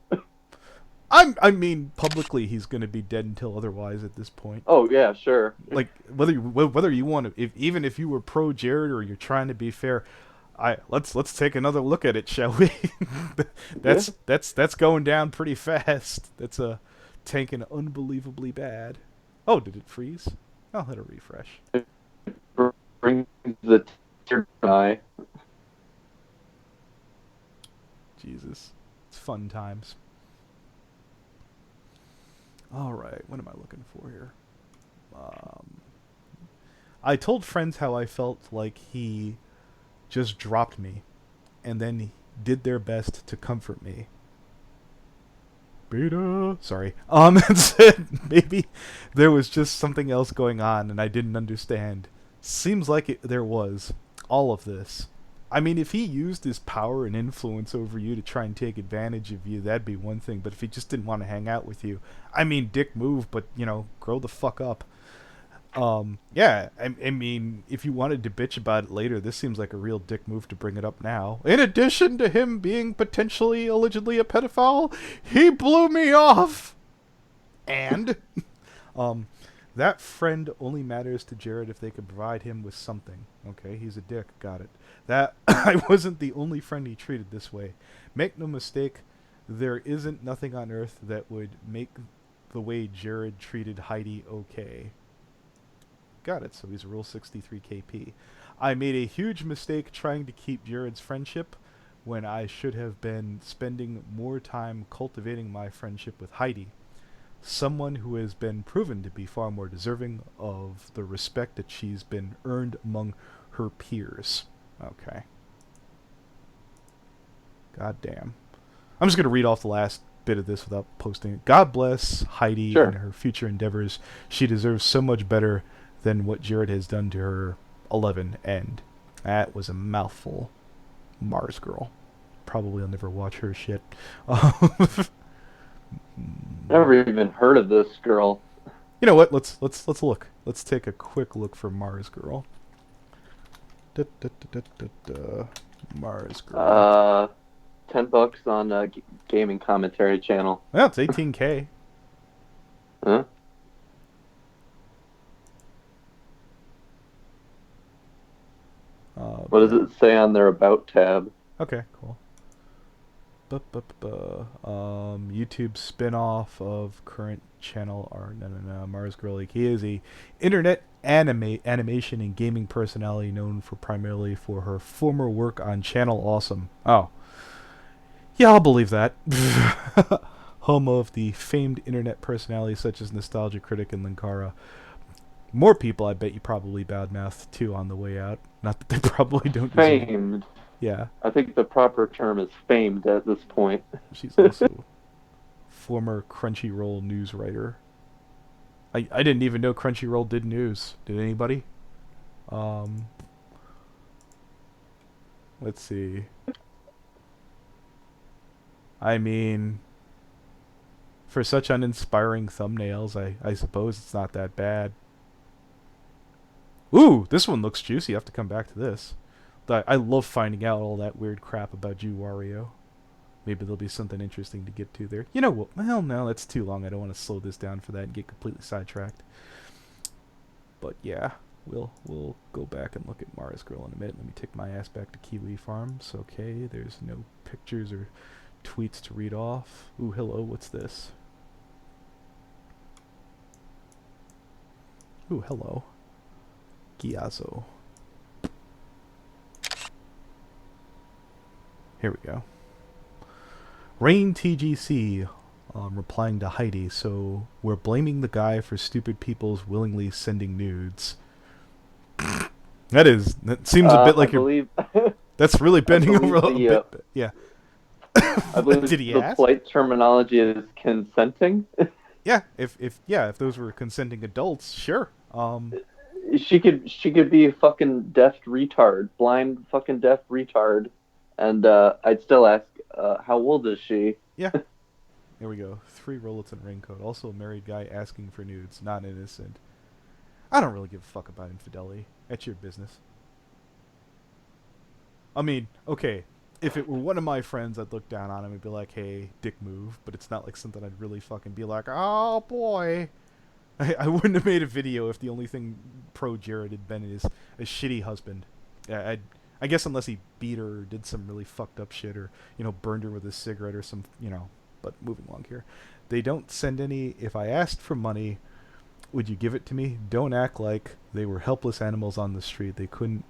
I mean, publicly he's going to be dead until otherwise at this point. Oh yeah, sure. Like whether you want to, even if you were pro Jared or you're trying to be fair, let's take another look at it, shall we? Yeah. That's going down pretty fast. That's tanking unbelievably bad. Oh, did it freeze? I'll let it refresh. Brings the tear to my eye. Jesus, it's fun times. All right, what am I looking for here? I told friends how I felt like he just dropped me, and then did their best to comfort me. Beta. Sorry. And said maybe there was just something else going on and I didn't understand. Seems like there was. All of this. I mean, if he used his power and influence over you to try and take advantage of you, that'd be one thing. But if he just didn't want to hang out with you, I mean, dick move, but, grow the fuck up. Yeah, I mean, if you wanted to bitch about it later, this seems like a real dick move to bring it up now. In addition to him being potentially, allegedly a pedophile, he blew me off! And, that friend only matters to Jared if they could provide him with something. Okay, he's a dick, got it. That, I wasn't the only friend he treated this way. Make no mistake, there isn't nothing on earth that would make the way Jared treated Heidi okay. Got it, so he's a Rule 63 KP. I made a huge mistake trying to keep Jared's friendship when I should have been spending more time cultivating my friendship with Heidi, someone who has been proven to be far more deserving of the respect that she's been earned among her peers. Okay. God damn. I'm just going to read off the last bit of this without posting it. God bless Heidi Sure. and her future endeavors. She deserves so much better than what Jared has done to her. 11 end. That was a mouthful. Mars girl. Probably I'll never watch her shit. Never even heard of this girl. You know what? Let's look. Let's take a quick look for Mars girl. Mars girl. $10 on a gaming commentary channel. Well, it's 18K. Huh? What does it say on their About tab? Okay, cool. YouTube spin-off of current channel or no Mars Girl. Like, he is a internet animation and gaming personality known for primarily for her former work on Channel Awesome. Oh, yeah, I'll believe that. Home of the famed internet personalities such as Nostalgia Critic and Linkara. More people, I bet you probably badmouthed too on the way out. Not that they probably don't deserve it. Famed. Yeah. I think the proper term is famed at this point. She's also former Crunchyroll news writer. I didn't even know Crunchyroll did news. Did anybody? Let's see. I mean, for such uninspiring thumbnails, I suppose it's not that bad. Ooh, this one looks juicy. I have to come back to this. I love finding out all that weird crap about you, Wario. Maybe there'll be something interesting to get to there. You know what? Well, no, that's too long. I don't want to slow this down for that and get completely sidetracked. But yeah, we'll go back and look at Mars Girl in a minute. Let me take my ass back to Kiwi Farms. Okay, there's no pictures or tweets to read off. Ooh, hello, what's this? Ooh, hello. Giazzo. Here we go. Rain TGC replying to Heidi, so we're blaming the guy for stupid people's willingly sending nudes. That seems a bit I like you're. believe That's really I bending over believe a the bit. Yeah. I believe Did he the ask? polite terminology is consenting. Yeah. If those were consenting adults, sure. She could be a fucking deaf retard, blind fucking deaf retard, and I'd still ask, how old is she? Yeah. Here we go. 3 rollets and raincoat. Also a married guy asking for nudes. Not innocent. I don't really give a fuck about infidelity. That's your business. I mean, okay, if it were one of my friends, I'd look down on him and be like, "Hey, dick move." But it's not like something I'd really fucking be like, "Oh boy." I wouldn't have made a video if the only thing ProJared had been is a shitty husband. Yeah, I guess unless he beat her or did some really fucked up shit or burned her with a cigarette or some. But moving along here, they don't send any. If I asked for money, would you give it to me? Don't act like they were helpless animals on the street. They could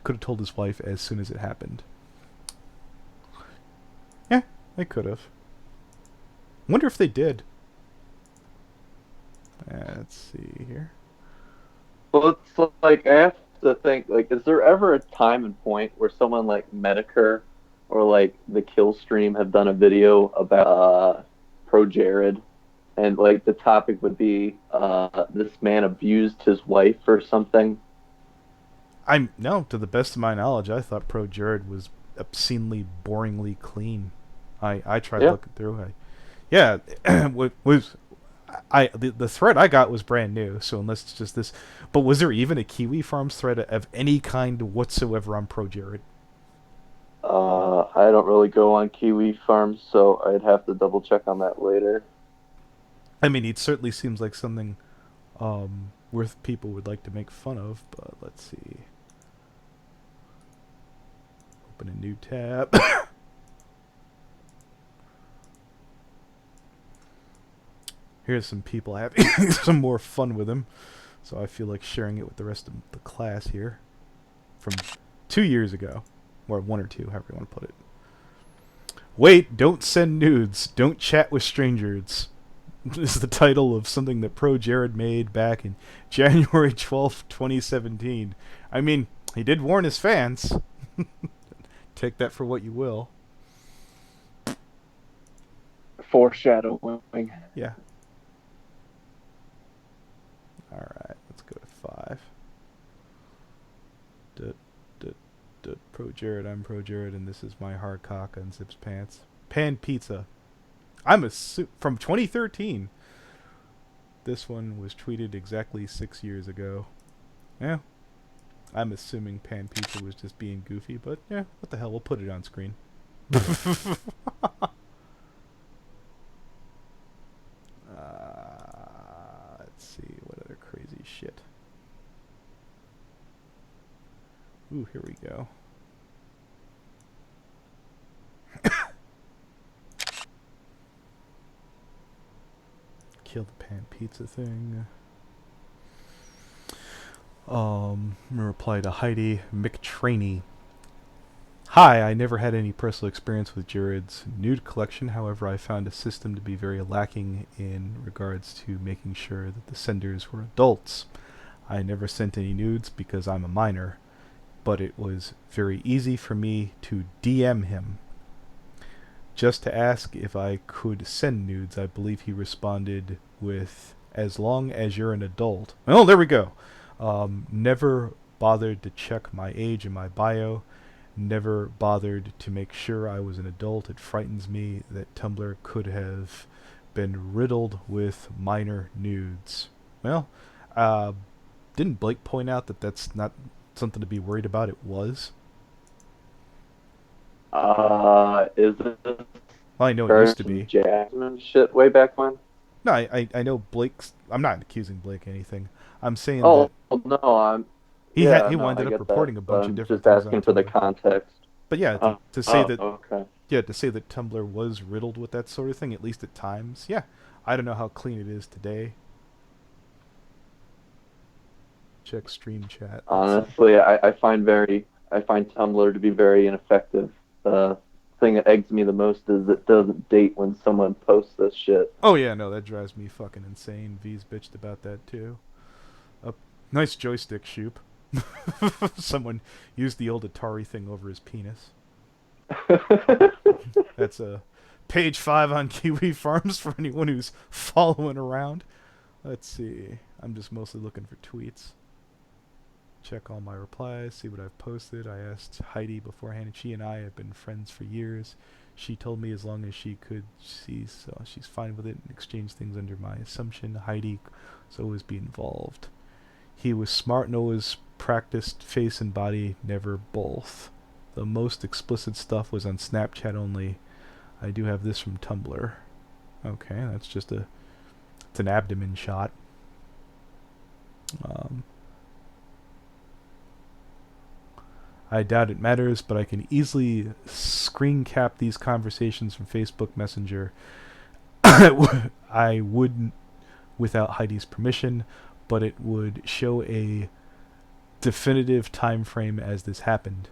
have told his wife as soon as it happened. Yeah, they could have. Wonder if they did. Let's see here. Well, it's like I have to think, like, is there ever a time and point where someone like Medicare or like the Kill Stream have done a video about Pro Jared, and like the topic would be this man abused his wife or something? I'm no, to the best of my knowledge, I thought ProJared was obscenely, boringly clean. I tried Yeah. looking through. Yeah, was the thread I got was brand new. So unless it's just this, but was there even a Kiwi Farms thread of any kind whatsoever on ProJared? I don't really go on Kiwi farms, so I'd have to double check on that later. I mean, it certainly seems like something worth people would like to make fun of. But let's see. Open a new tab. Here's some people having some more fun with him. So I feel like sharing it with the rest of the class here. From 2 years ago. Or 1 or 2, however you want to put it. Wait, don't send nudes. Don't chat with strangers. This is the title of something that ProJared made back in January 12th, 2017. I mean, he did warn his fans. Take that for what you will. Foreshadowing. Yeah. Alright, let's go to 5. ProJared, I'm ProJared, and this is my hard cock unzips pants. Pan pizza. From 2013. This one was tweeted exactly 6 years ago. Yeah. I'm assuming Pan Pizza was just being goofy, but yeah, what the hell, we'll put it on screen. Let's see, what other crazy shit. Ooh, here we go. Kill the Pan Pizza thing. Reply to Heidi McTraney. Hi, I never had any personal experience with Jared's nude collection. However, I found a system to be very lacking in regards to making sure that the senders were adults. I never sent any nudes because I'm a minor, but it was very easy for me to DM him. Just to ask if I could send nudes, I believe he responded with, "As long as you're an adult." Oh, there we go. Never bothered to check my age in my bio. Never bothered to make sure I was an adult. It frightens me that Tumblr could have been riddled with minor nudes. Well, didn't Blake point out that that's not something to be worried about? It was. Is this Well, I know it used to some be. Jasmine shit way back when? No, I know Blake's. I'm not accusing Blake of anything. I'm saying that Oh no, I'm he yeah, no, I winded up get that. reporting a bunch of I'm different just things on asking for the Tumblr. context. But yeah, Oh, to say oh, that okay. to say that Tumblr was riddled with that sort of thing, at least at times. Yeah, I don't know how clean it is today. Check stream chat. Let's see. Honestly, I find Tumblr to be very ineffective. The thing that eggs me the most is it doesn't date when someone posts this shit. Oh yeah, no, that drives me fucking insane. V's bitched about that too. Nice joystick, Shoop. Someone used the old Atari thing over his penis. That's a page 5 on Kiwi Farms for anyone who's following around. Let's see. I'm just mostly looking for tweets. Check all my replies, see what I've posted. I asked Heidi beforehand, and she and I have been friends for years. She told me as long as she could see, so she's fine with it, and exchange things under my assumption. Heidi was always be involved. He was smart and always practiced face and body, never both. The most explicit stuff was on Snapchat only. I do have this from Tumblr. Okay, that's just it's an abdomen shot. I doubt it matters, but I can easily screen cap these conversations from Facebook Messenger. I wouldn't without Heidi's permission, but it would show a definitive time frame as this happened.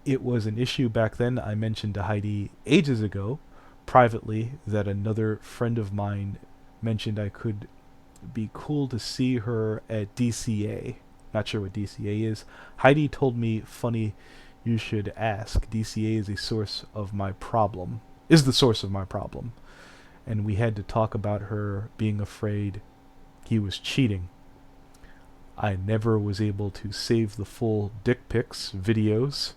It was an issue back then. I mentioned to Heidi ages ago, privately, that another friend of mine mentioned I could be cool to see her at DCA. Not sure what DCA is. Heidi told me, funny, you should ask. DCA is a source of my problem. Is the source of my problem. And we had to talk about her being afraid he was cheating. I never was able to save the full dick pics videos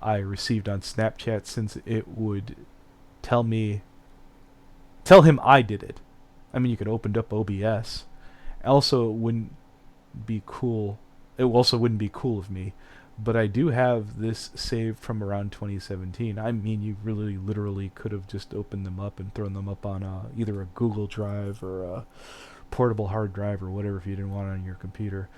I received on Snapchat, since it would tell him I did it. I mean, you could open up OBS. Also, it wouldn't be cool. It also wouldn't be cool of me. But I do have this saved from around 2017. I mean, you really literally could have just opened them up and thrown them up on either a Google Drive or a portable hard drive or whatever if you didn't want it on your computer.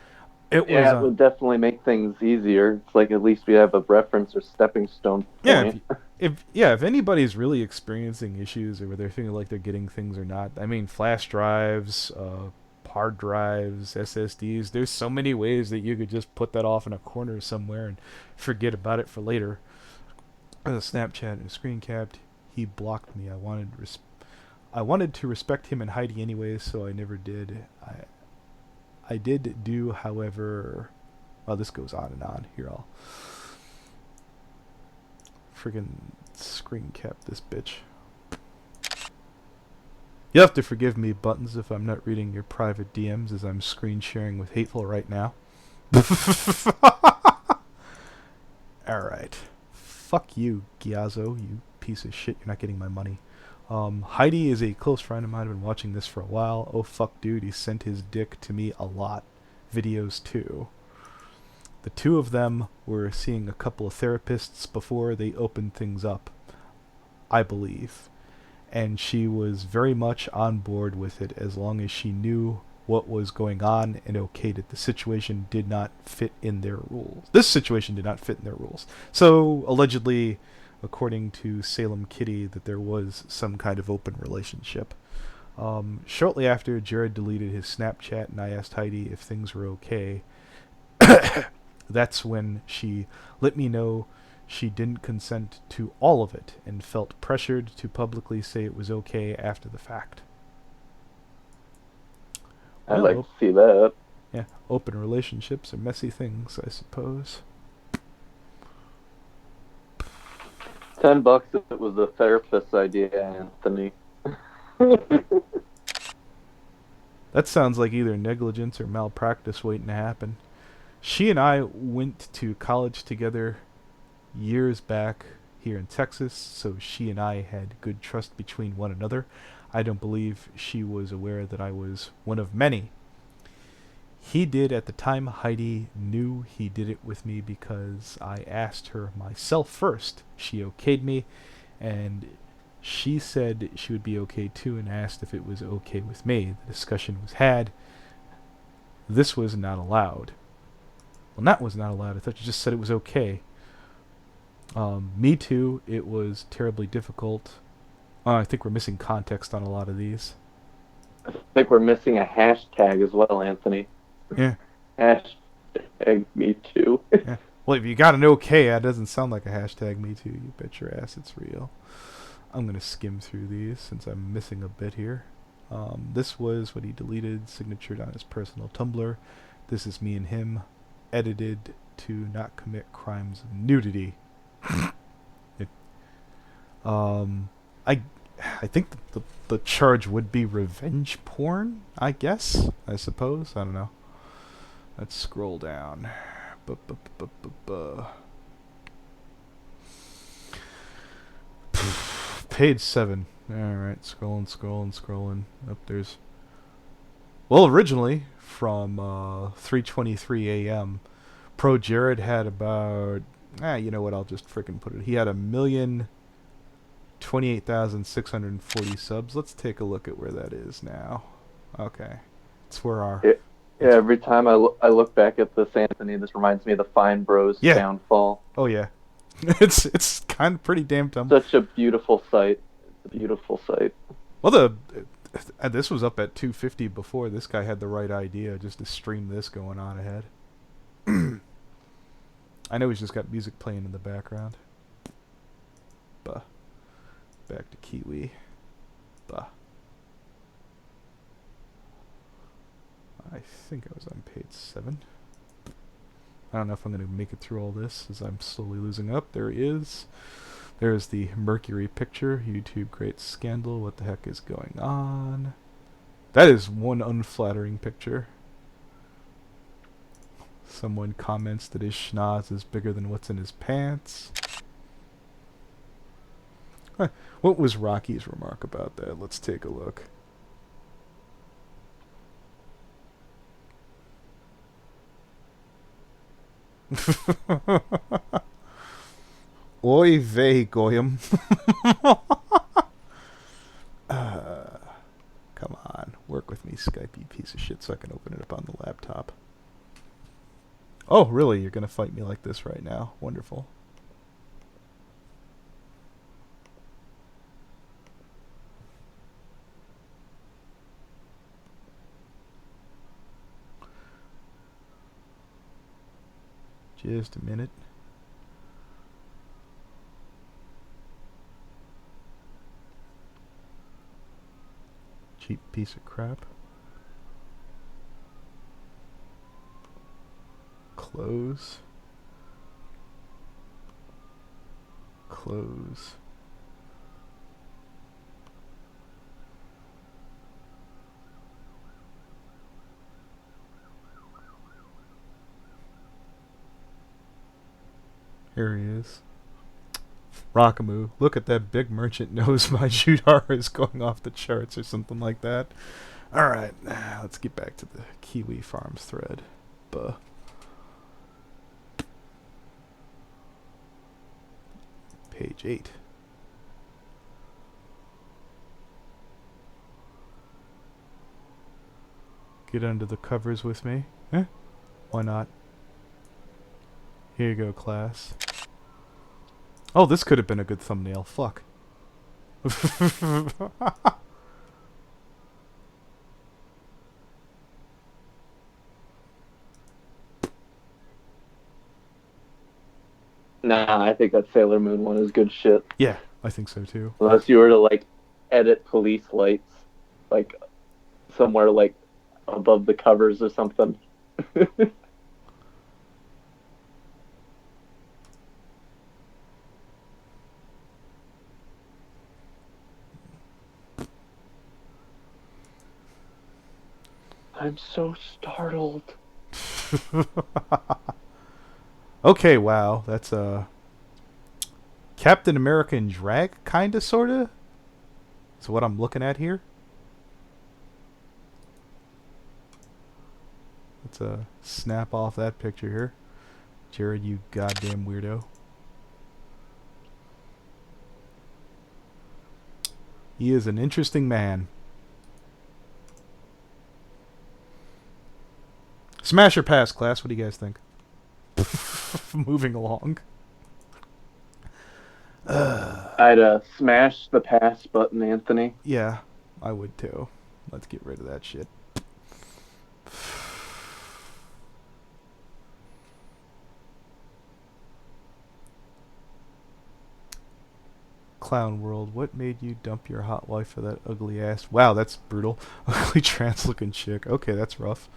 It would definitely make things easier. It's like at least we have a reference or stepping stone point. If anybody's really experiencing issues or they're feeling like they're getting things or not, I mean, flash drives, hard drives, SSDs, there's so many ways that you could just put that off in a corner somewhere and forget about it for later. Snapchat and screen capped. He blocked me. I wanted to respect him and Heidi anyways, so I never did. I did do, however... Well, this goes on and on. Here, I'll friggin' screen cap this bitch. You'll have to forgive me, Buttons, if I'm not reading your private DMs as I'm screen sharing with Hateful right now. Alright. Fuck you, Giazzo, you piece of shit. You're not getting my money. Heidi is a close friend of mine. I've been watching this for a while. Oh fuck, dude, he sent his dick to me a lot. Videos too. The two of them were seeing a couple of therapists before they opened things up, I believe. And she was very much on board with it as long as she knew what was going on and okayed it. The situation did not fit in their rules. This situation did not fit in their rules. So, allegedly, according to Salem Kitty, that there was some kind of open relationship. Shortly after, Jared deleted his Snapchat and I asked Heidi if things were okay. That's when she let me know she didn't consent to all of it and felt pressured to publicly say it was okay after the fact. I'd like to see that. Yeah, open relationships are messy things, I suppose. $10 if it was a therapist's idea, Anthony. That sounds like either negligence or malpractice waiting to happen. She and I went to college together years back here in Texas, so she and I had good trust between one another. I don't believe she was aware that I was one of many. He did at the time. Heidi knew he did it with me because I asked her myself first. She okayed me, and she said she would be okay too and asked if it was okay with me. The discussion was had. This was not allowed. Well, that was not allowed. I thought you just said it was okay. Me too. It was terribly difficult. I think we're missing context on a lot of these. I think we're missing a hashtag as well, Anthony. Yeah. Hashtag me too. Yeah. Well, if you got an okay, that doesn't sound like a hashtag me too. You bet your ass it's real. I'm going to skim through these since I'm missing a bit here. This was what he deleted, signatured on his personal Tumblr. This is me and him. edited to not commit crimes of nudity. it, um, I, I think the charge would be revenge porn. I guess. I suppose. I don't know. Let's scroll down. Page 7. Alright, scrolling. Up there's... Well, originally, from 3:23 a.m., ProJared had about... you know what, I'll just frickin' put it. He had 1,028,640 subs. Let's take a look at where that is now. Okay. It's where our... Yeah, every time I look back at this, Anthony, this reminds me of the Fine Bros downfall. Oh, yeah. it's kind of pretty damn dumb. Such a beautiful sight. It's a beautiful sight. Well, this was up at 250 before this guy had the right idea, just to stream this going on ahead. I know he's just got music playing in the background. Back to Kiwi. I think I was on page 7. I don't know if I'm going to make it through all this, as I'm slowly losing up. There he is. There's the Mercury picture. YouTube creates scandal. What the heck is going on? That is one unflattering picture. Someone comments that his schnoz is bigger than what's in his pants. What was Rocky's remark about that? Let's take a look. Oy vey, Goyim. Come on. Work with me, Skype, you piece of shit, so I can open it up on the laptop. Oh, really? You're gonna fight me like this right now? Wonderful. Just a minute. Cheap piece of crap. Close. Here he is. Rockamoo, look at that big merchant knows my Judar is going off the charts or something like that. Alright, let's get back to the Kiwi Farms thread. Page 8. Get under the covers with me. Eh? Why not? Here you go, class. Oh, this could have been a good thumbnail. Fuck. Nah, I think that Sailor Moon one is good shit. Yeah, I think so too. Unless you were to, like, edit police lights, like, somewhere, like, above the covers or something. I'm so startled. Okay, wow. That's Captain America in drag, kinda, sorta? Is what I'm looking at here. Let's snap off that picture here. Jared, you goddamn weirdo. He is an interesting man. Smash or pass, class? What do you guys think? Moving along. I'd smash the pass button, Anthony. Yeah, I would too. Let's get rid of that shit. Clown World, what made you dump your hot wife for that ugly ass? Wow, that's brutal. Ugly trans looking chick. Okay, that's rough.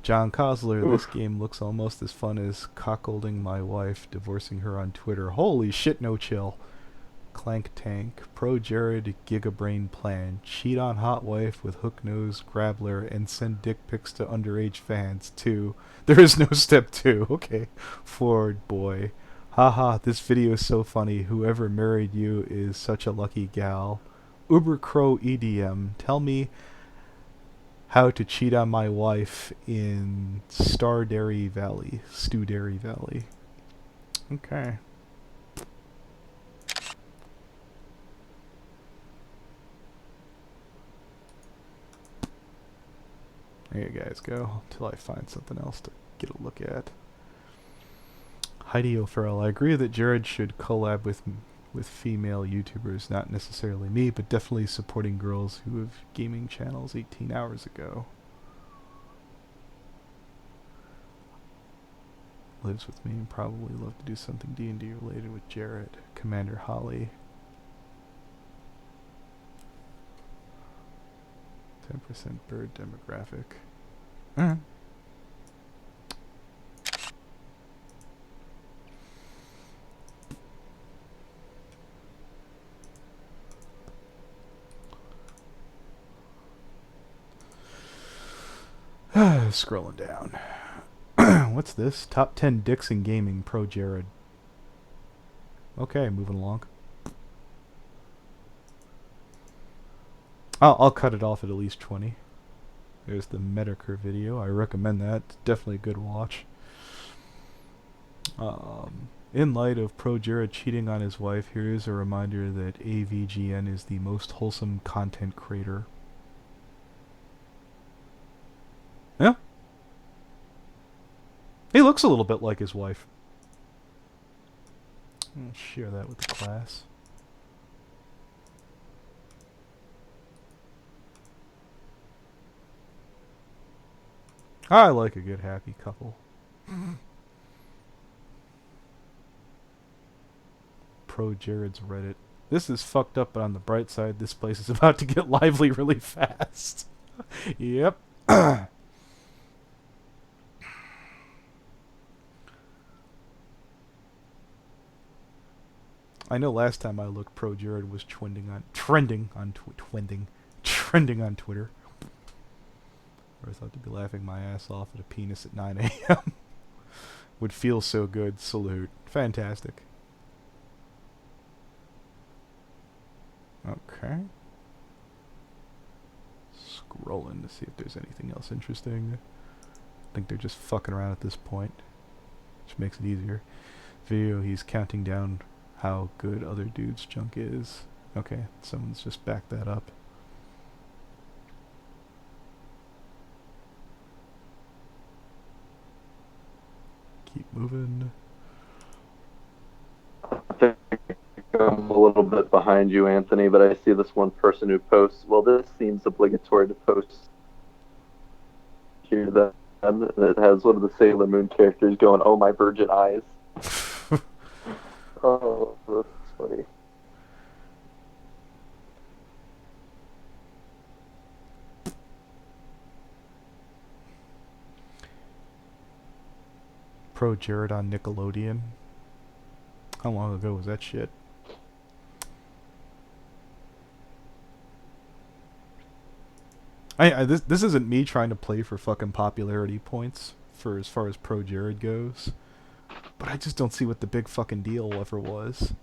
John Cosler, this Oof. game looks almost as fun as cuckolding my wife, divorcing her on Twitter. Holy shit, no chill. Clank Tank, ProJared Gigabrain Plan, cheat on hot wife with hook nose grabbler, and send dick pics to underage fans. 2. There is no step 2. Okay. Forward boy. Haha, this video is so funny. Whoever married you is such a lucky gal. Uber Crow EDM, tell me how to cheat on my wife in Stewdairy Valley. Okay. There you guys go, until I find something else to get a look at. Heidi O'Farrell, I agree that Jared should collab with female YouTubers, not necessarily me, but definitely supporting girls who have gaming channels 18 hours ago. Lives with me and probably love to do something D&D related with Jared. Commander Holly. 10% bird demographic. Scrolling down. What's this? Top 10 dicks in gaming, ProJared. Okay, moving along. I'll cut it off at least 20. There's the Medicare video. I recommend that. It's definitely a good watch. In light of ProJared cheating on his wife, here is a reminder that AVGN is the most wholesome content creator. Yeah. He looks a little bit like his wife. I'll share that with the class. I like a good happy couple. ProJared's Reddit. This is fucked up, but on the bright side, this place is about to get lively really fast. Yep. I know last time I looked, ProJared was trending on Twitter. Or I thought to be laughing my ass off at a penis at 9 a.m. Would feel so good. Salute. Fantastic. Okay. Scrolling to see if there's anything else interesting. I think they're just fucking around at this point, which makes it easier. Video, he's counting down how good other dudes' junk is. Okay, someone's just backed that up. Keep moving. I think I'm a little bit behind you, Anthony, but I see this one person who posts, well, this seems obligatory to post here that has one of the Sailor Moon characters going, oh, my virgin eyes. Oh, that's funny. ProJared on Nickelodeon. How long ago was that shit? This isn't me trying to play for fucking popularity points for as far as ProJared goes, but I just don't see what the big fucking deal ever was.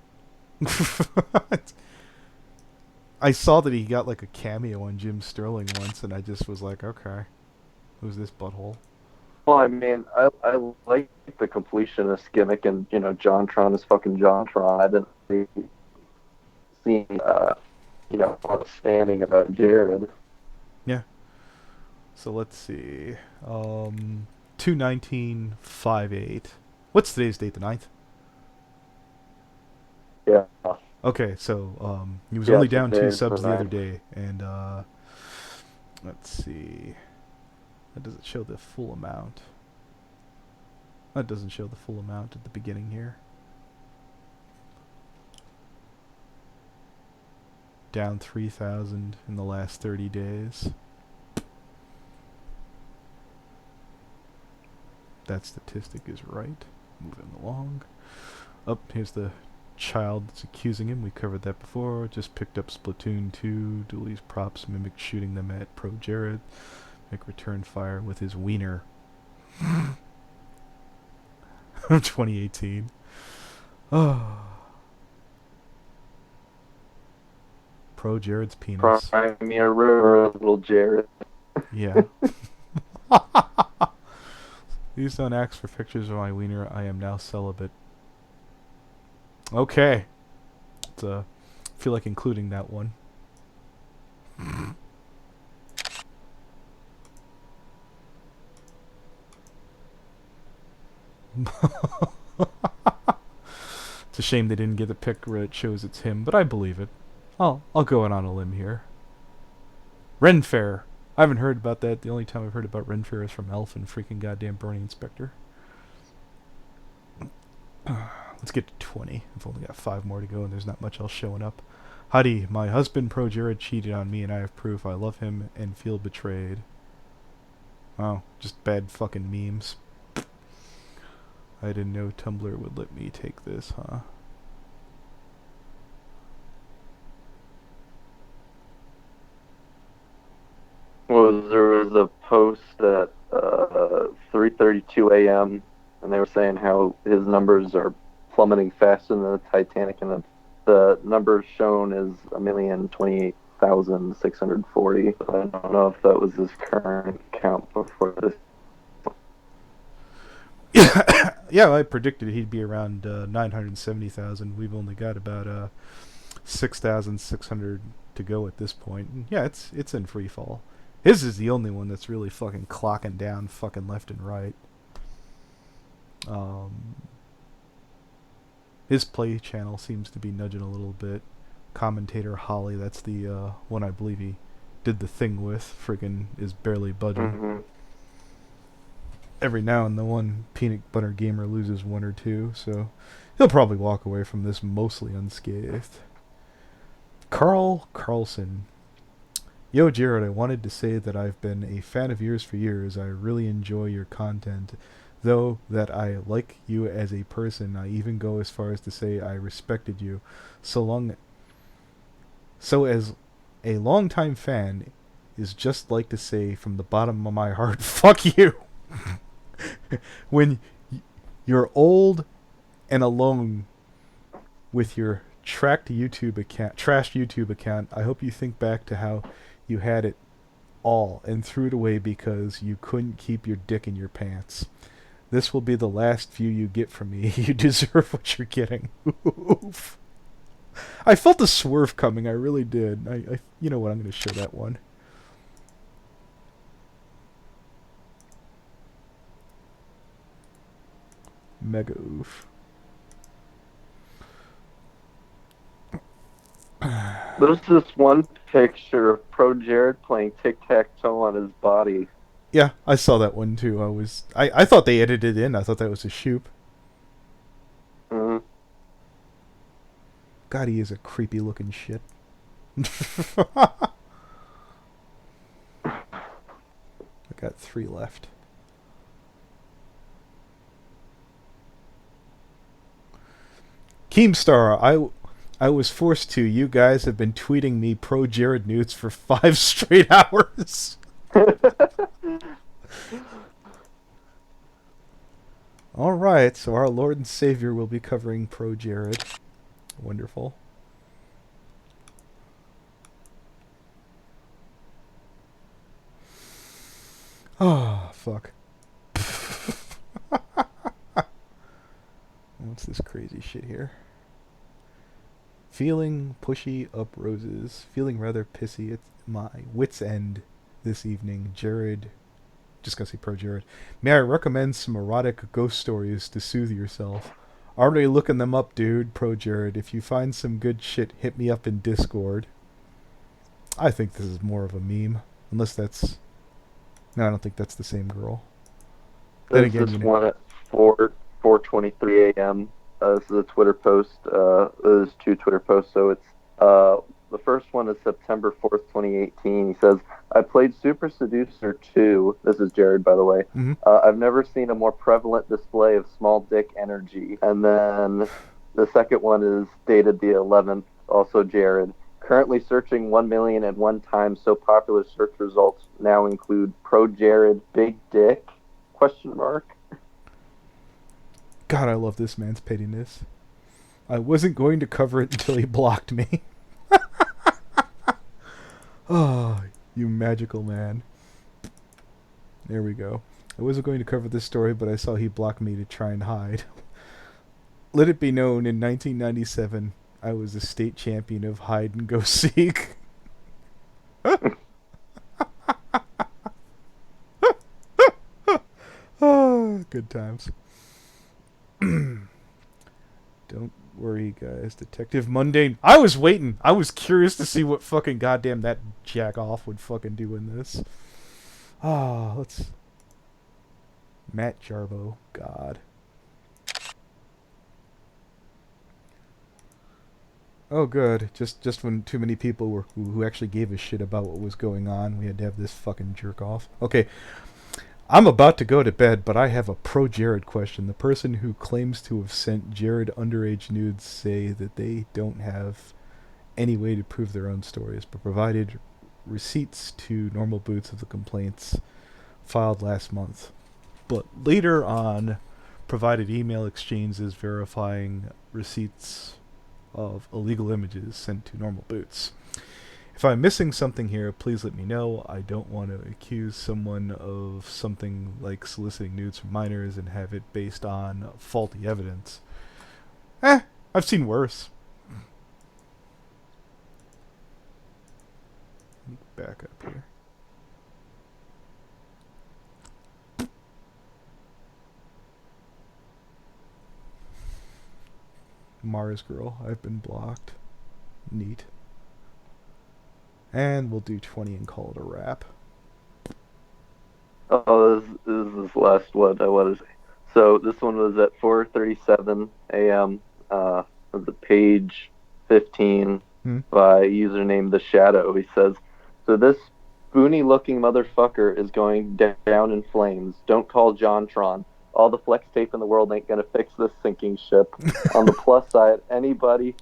I saw that he got like a cameo on Jim Sterling once, and I just was like, okay, who's this butthole? Well, I mean, I like the completionist gimmick, and, you know, JonTron is fucking JonTron. I didn't see, outstanding about Jared. Yeah. So let's see. 2/19/58. What's today's date? The 9th? Yeah. Okay, so he was Yeah, only down 2 today's subs the the other 9th. day, and let's see. That doesn't show the full amount. That doesn't show the full amount at the beginning here. Down 3,000 in the last 30 days. that statistic is right. Moving along. Up, here's the child that's accusing him. We covered that before. Just picked up Splatoon 2. Dooley's props mimic shooting them at ProJared. Make return fire with his wiener. 2018. Oh. ProJared's penis. Cry me a river, little Jared. Yeah. Please don't ask for pictures of my wiener. I am now celibate. Okay. I feel like including that one. It's a shame they didn't get the pic where it shows it's him, but I believe it. I'll go out on a limb here. Ren Fair. I haven't heard about that. The only time I've heard about Ren Fair is from Elf and freaking goddamn Burning Inspector. Let's get to 20. I've only got 5 more to go and there's not much else showing up. Howdy, my husband ProJared cheated on me and I have proof. I love him and feel betrayed. Wow, just bad fucking memes. I didn't know Tumblr would let me take this, huh? There was a post at 3:32 a.m. and they were saying how his numbers are plummeting faster than the Titanic, and the number shown is 1,028,640. I don't know if that was his current count before this. Yeah, I predicted he'd be around 970,000. We've only got about 6,600 to go at this point. And yeah, it's in free fall. His is the only one that's really fucking clocking down fucking left and right. His play channel seems to be nudging a little bit. Commentator Holly, that's the one I believe he did the thing with, friggin' is barely budging. Mm-hmm. Every now and then one peanut butter gamer loses 1 or 2, so he'll probably walk away from this mostly unscathed. Carl Carlson. Yo, Jared, I wanted to say that I've been a fan of yours for years. I really enjoy your content. Though that I like you as a person, I even go as far as to say I respected you. So as a longtime fan is just like to say from the bottom of my heart, fuck you! When you're old and alone with your trashed YouTube account, I hope you think back to how you had it all and threw it away because you couldn't keep your dick in your pants. This will be the last view you get from me. You deserve what you're getting. Oof. I felt the swerve coming. I really did. You know what? I'm going to show that one. Mega oof. There's this one picture of ProJared playing tic-tac-toe on his body. Yeah, I saw that one too. I thought they edited it in. I thought that was a shoop. Mm-hmm. God, he is a creepy looking shit. I got 3 left. Keemstar, I was forced to. You guys have been tweeting me ProJared nudes for 5 straight hours. Alright, so our Lord and Savior will be covering ProJared. Wonderful. Oh, fuck. What's this crazy shit here? Feeling pushy up roses. Feeling rather pissy at my wit's end this evening. Jared. Just gonna say ProJared. May I recommend some erotic ghost stories to soothe yourself? Already looking them up, dude. ProJared. If you find some good shit, hit me up in Discord. I think this is more of a meme. Unless that's... No, I don't think that's the same girl. Then There's again, this you know... one at 4:23 a.m. This is a Twitter post. There's 2 Twitter posts, so it's The first one is September 4th, 2018. He says, I played Super Seducer 2. This is Jared, by the way. Mm-hmm. I've never seen a more prevalent display of small dick energy. And then the second one is dated the 11th, also Jared. Currently searching 1,000,001 times, so popular search results now include ProJared Big Dick, question mark. God, I love this man's pettiness. I wasn't going to cover it until he blocked me. Oh, you magical man. There we go. I wasn't going to cover this story, but I saw he blocked me to try and hide. Let it be known, in 1997, I was a state champion of hide and go seek. Oh, good times. Don't worry, guys. Detective Mundane. I was waiting. I was curious to see what fucking goddamn that jack off would fucking do in this. Ah, let's... Matt Jarbo. God. Oh, good. Just when too many people were who actually gave a shit about what was going on, we had to have this fucking jerk off. Okay. I'm about to go to bed, but I have a pro-Jared question. The person who claims to have sent Jared underage nudes say that they don't have any way to prove their own stories, but provided receipts to Normal Boots of the complaints filed last month. But later on, provided email exchanges verifying receipts of illegal images sent to Normal Boots. If I'm missing something here, please let me know. I don't want to accuse someone of something like soliciting nudes from minors and have it based on faulty evidence. I've seen worse. Let me back up here. Mars girl, I've been blocked. Neat. And we'll do 20 and call it a wrap. Oh, this is the last one I want to say. So this one was at 4:37 a.m. Of the page 15 by username The Shadow. He says, so this boony-looking motherfucker is going down in flames. Don't call JonTron. All the flex tape in the world ain't gonna fix this sinking ship. On the plus side, any body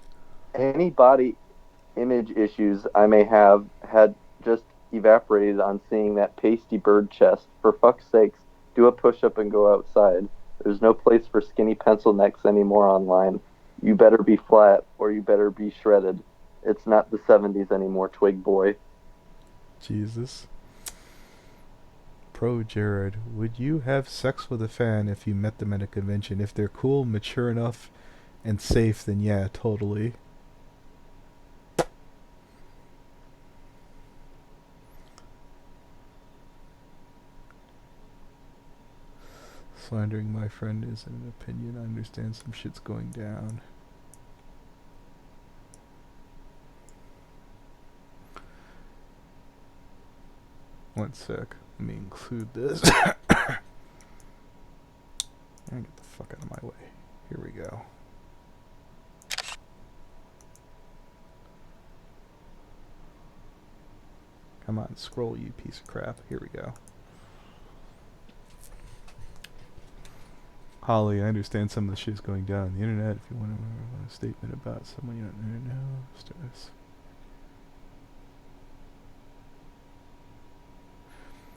image issues I may have had just evaporated on seeing that pasty bird chest. For fuck's sakes, do a push-up and go outside. There's no place for skinny pencil necks anymore online. You better be flat or you better be shredded. It's not the 70s anymore, twig boy. Jesus. ProJared, would you have sex with a fan if you met them at a convention? If they're cool, mature enough, and safe, then yeah, totally. Slandering my friend isn't an opinion. I understand some shit's going down. One sec. Let me include this. And get the fuck out of my way. Here we go. Come on, scroll, you piece of crap. Here we go. Holly, I understand some of the shit's going down on the internet. If you want to a statement about someone you don't know, stress.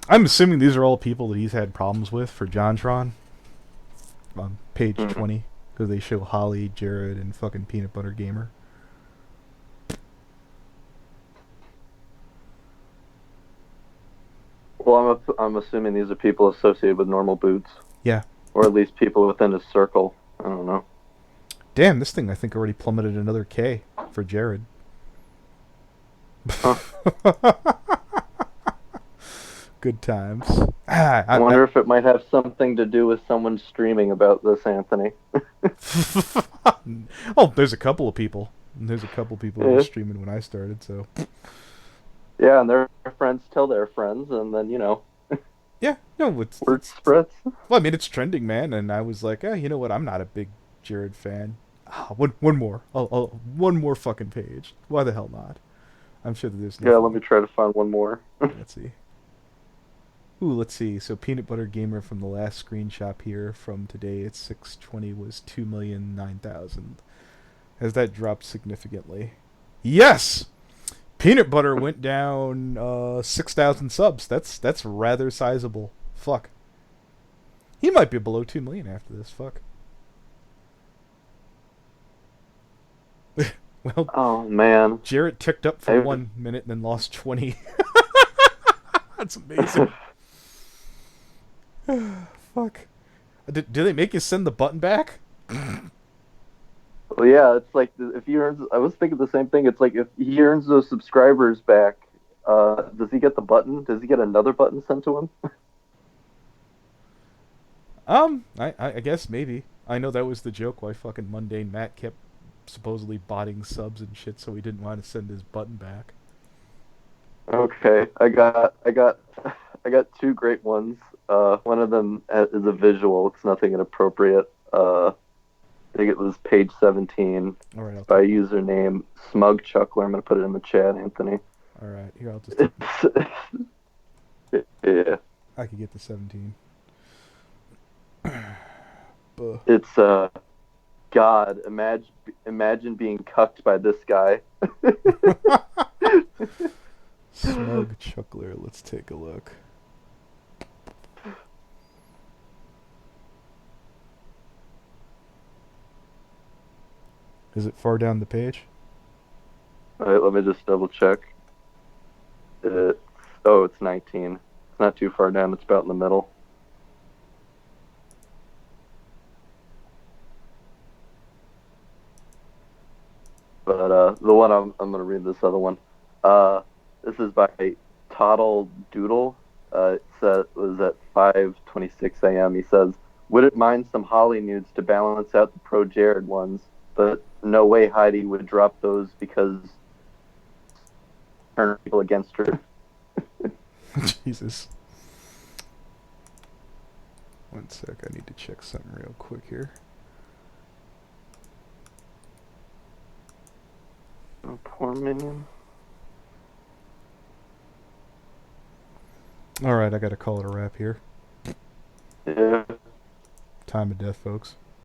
I'm assuming these are all people that he's had problems with for JonTron. On page 20. Because they show Holly, Jared, and fucking Peanut Butter Gamer. Well, I'm assuming these are people associated with Normal Boots. Yeah. Or at least people within his circle. I don't know. Damn, this thing I think already plummeted another K for Jared. Huh. Good times. I wonder if it might have something to do with someone streaming about this, Anthony. Oh, there's a couple of people. There's a couple people who were streaming when I started, so... Yeah, and their friends tell their friends, and then, you know... Yeah, no, word spreads. Well, I mean, it's trending, man, and I was like, you know what, I'm not a big Jared fan. One more. One more fucking page. Why the hell not? I'm sure that there's Yeah, let nothing. me try to find one more. Let's see. Ooh, let's see. So Peanut Butter Gamer from the last screenshot here from today at 6:20 was 2,009,000. Has that dropped significantly? Yes. Peanut Butter went down 6,000 subs. That's rather sizable. Fuck. He might be below 2 million after this. Fuck. Well, Oh man, Jarrett ticked up for I 1 minute and then lost 20. That's amazing. Fuck. Do they make you send the button back? well, yeah, it's like if he earns. I was thinking the same thing. It's like if he earns those subscribers back, does he get the button? Does he get another button sent to him? I guess maybe. I know that was the joke why fucking Mundane Matt kept supposedly botting subs and shit, so he didn't want to send his button back. Okay, I got two great ones. One of them is a visual. It's nothing inappropriate. I think it was page 17 All right, I'll by take. username Smug Chuckler. I'm gonna put it in the chat, Anthony. All right, here I'll just take. It's yeah, I could get the 17. Buh. it's God. Imagine being cucked by this guy. Smug Chuckler. Let's take a look. Is it far down the page? All right, let me just double check. It's it's 19. It's not too far down. It's about in the middle. But the one I'm gonna read this other one. This is by Toddle Doodle. It was at 5:26 a.m. He says, "Wouldn't mind some Holly nudes to balance out the ProJared ones, but no way Heidi would drop those because turn people against her." Jesus. One sec, I need to check something real quick here. Oh, poor minion. Alright, I gotta call it a wrap here. Yeah. Time of death, folks.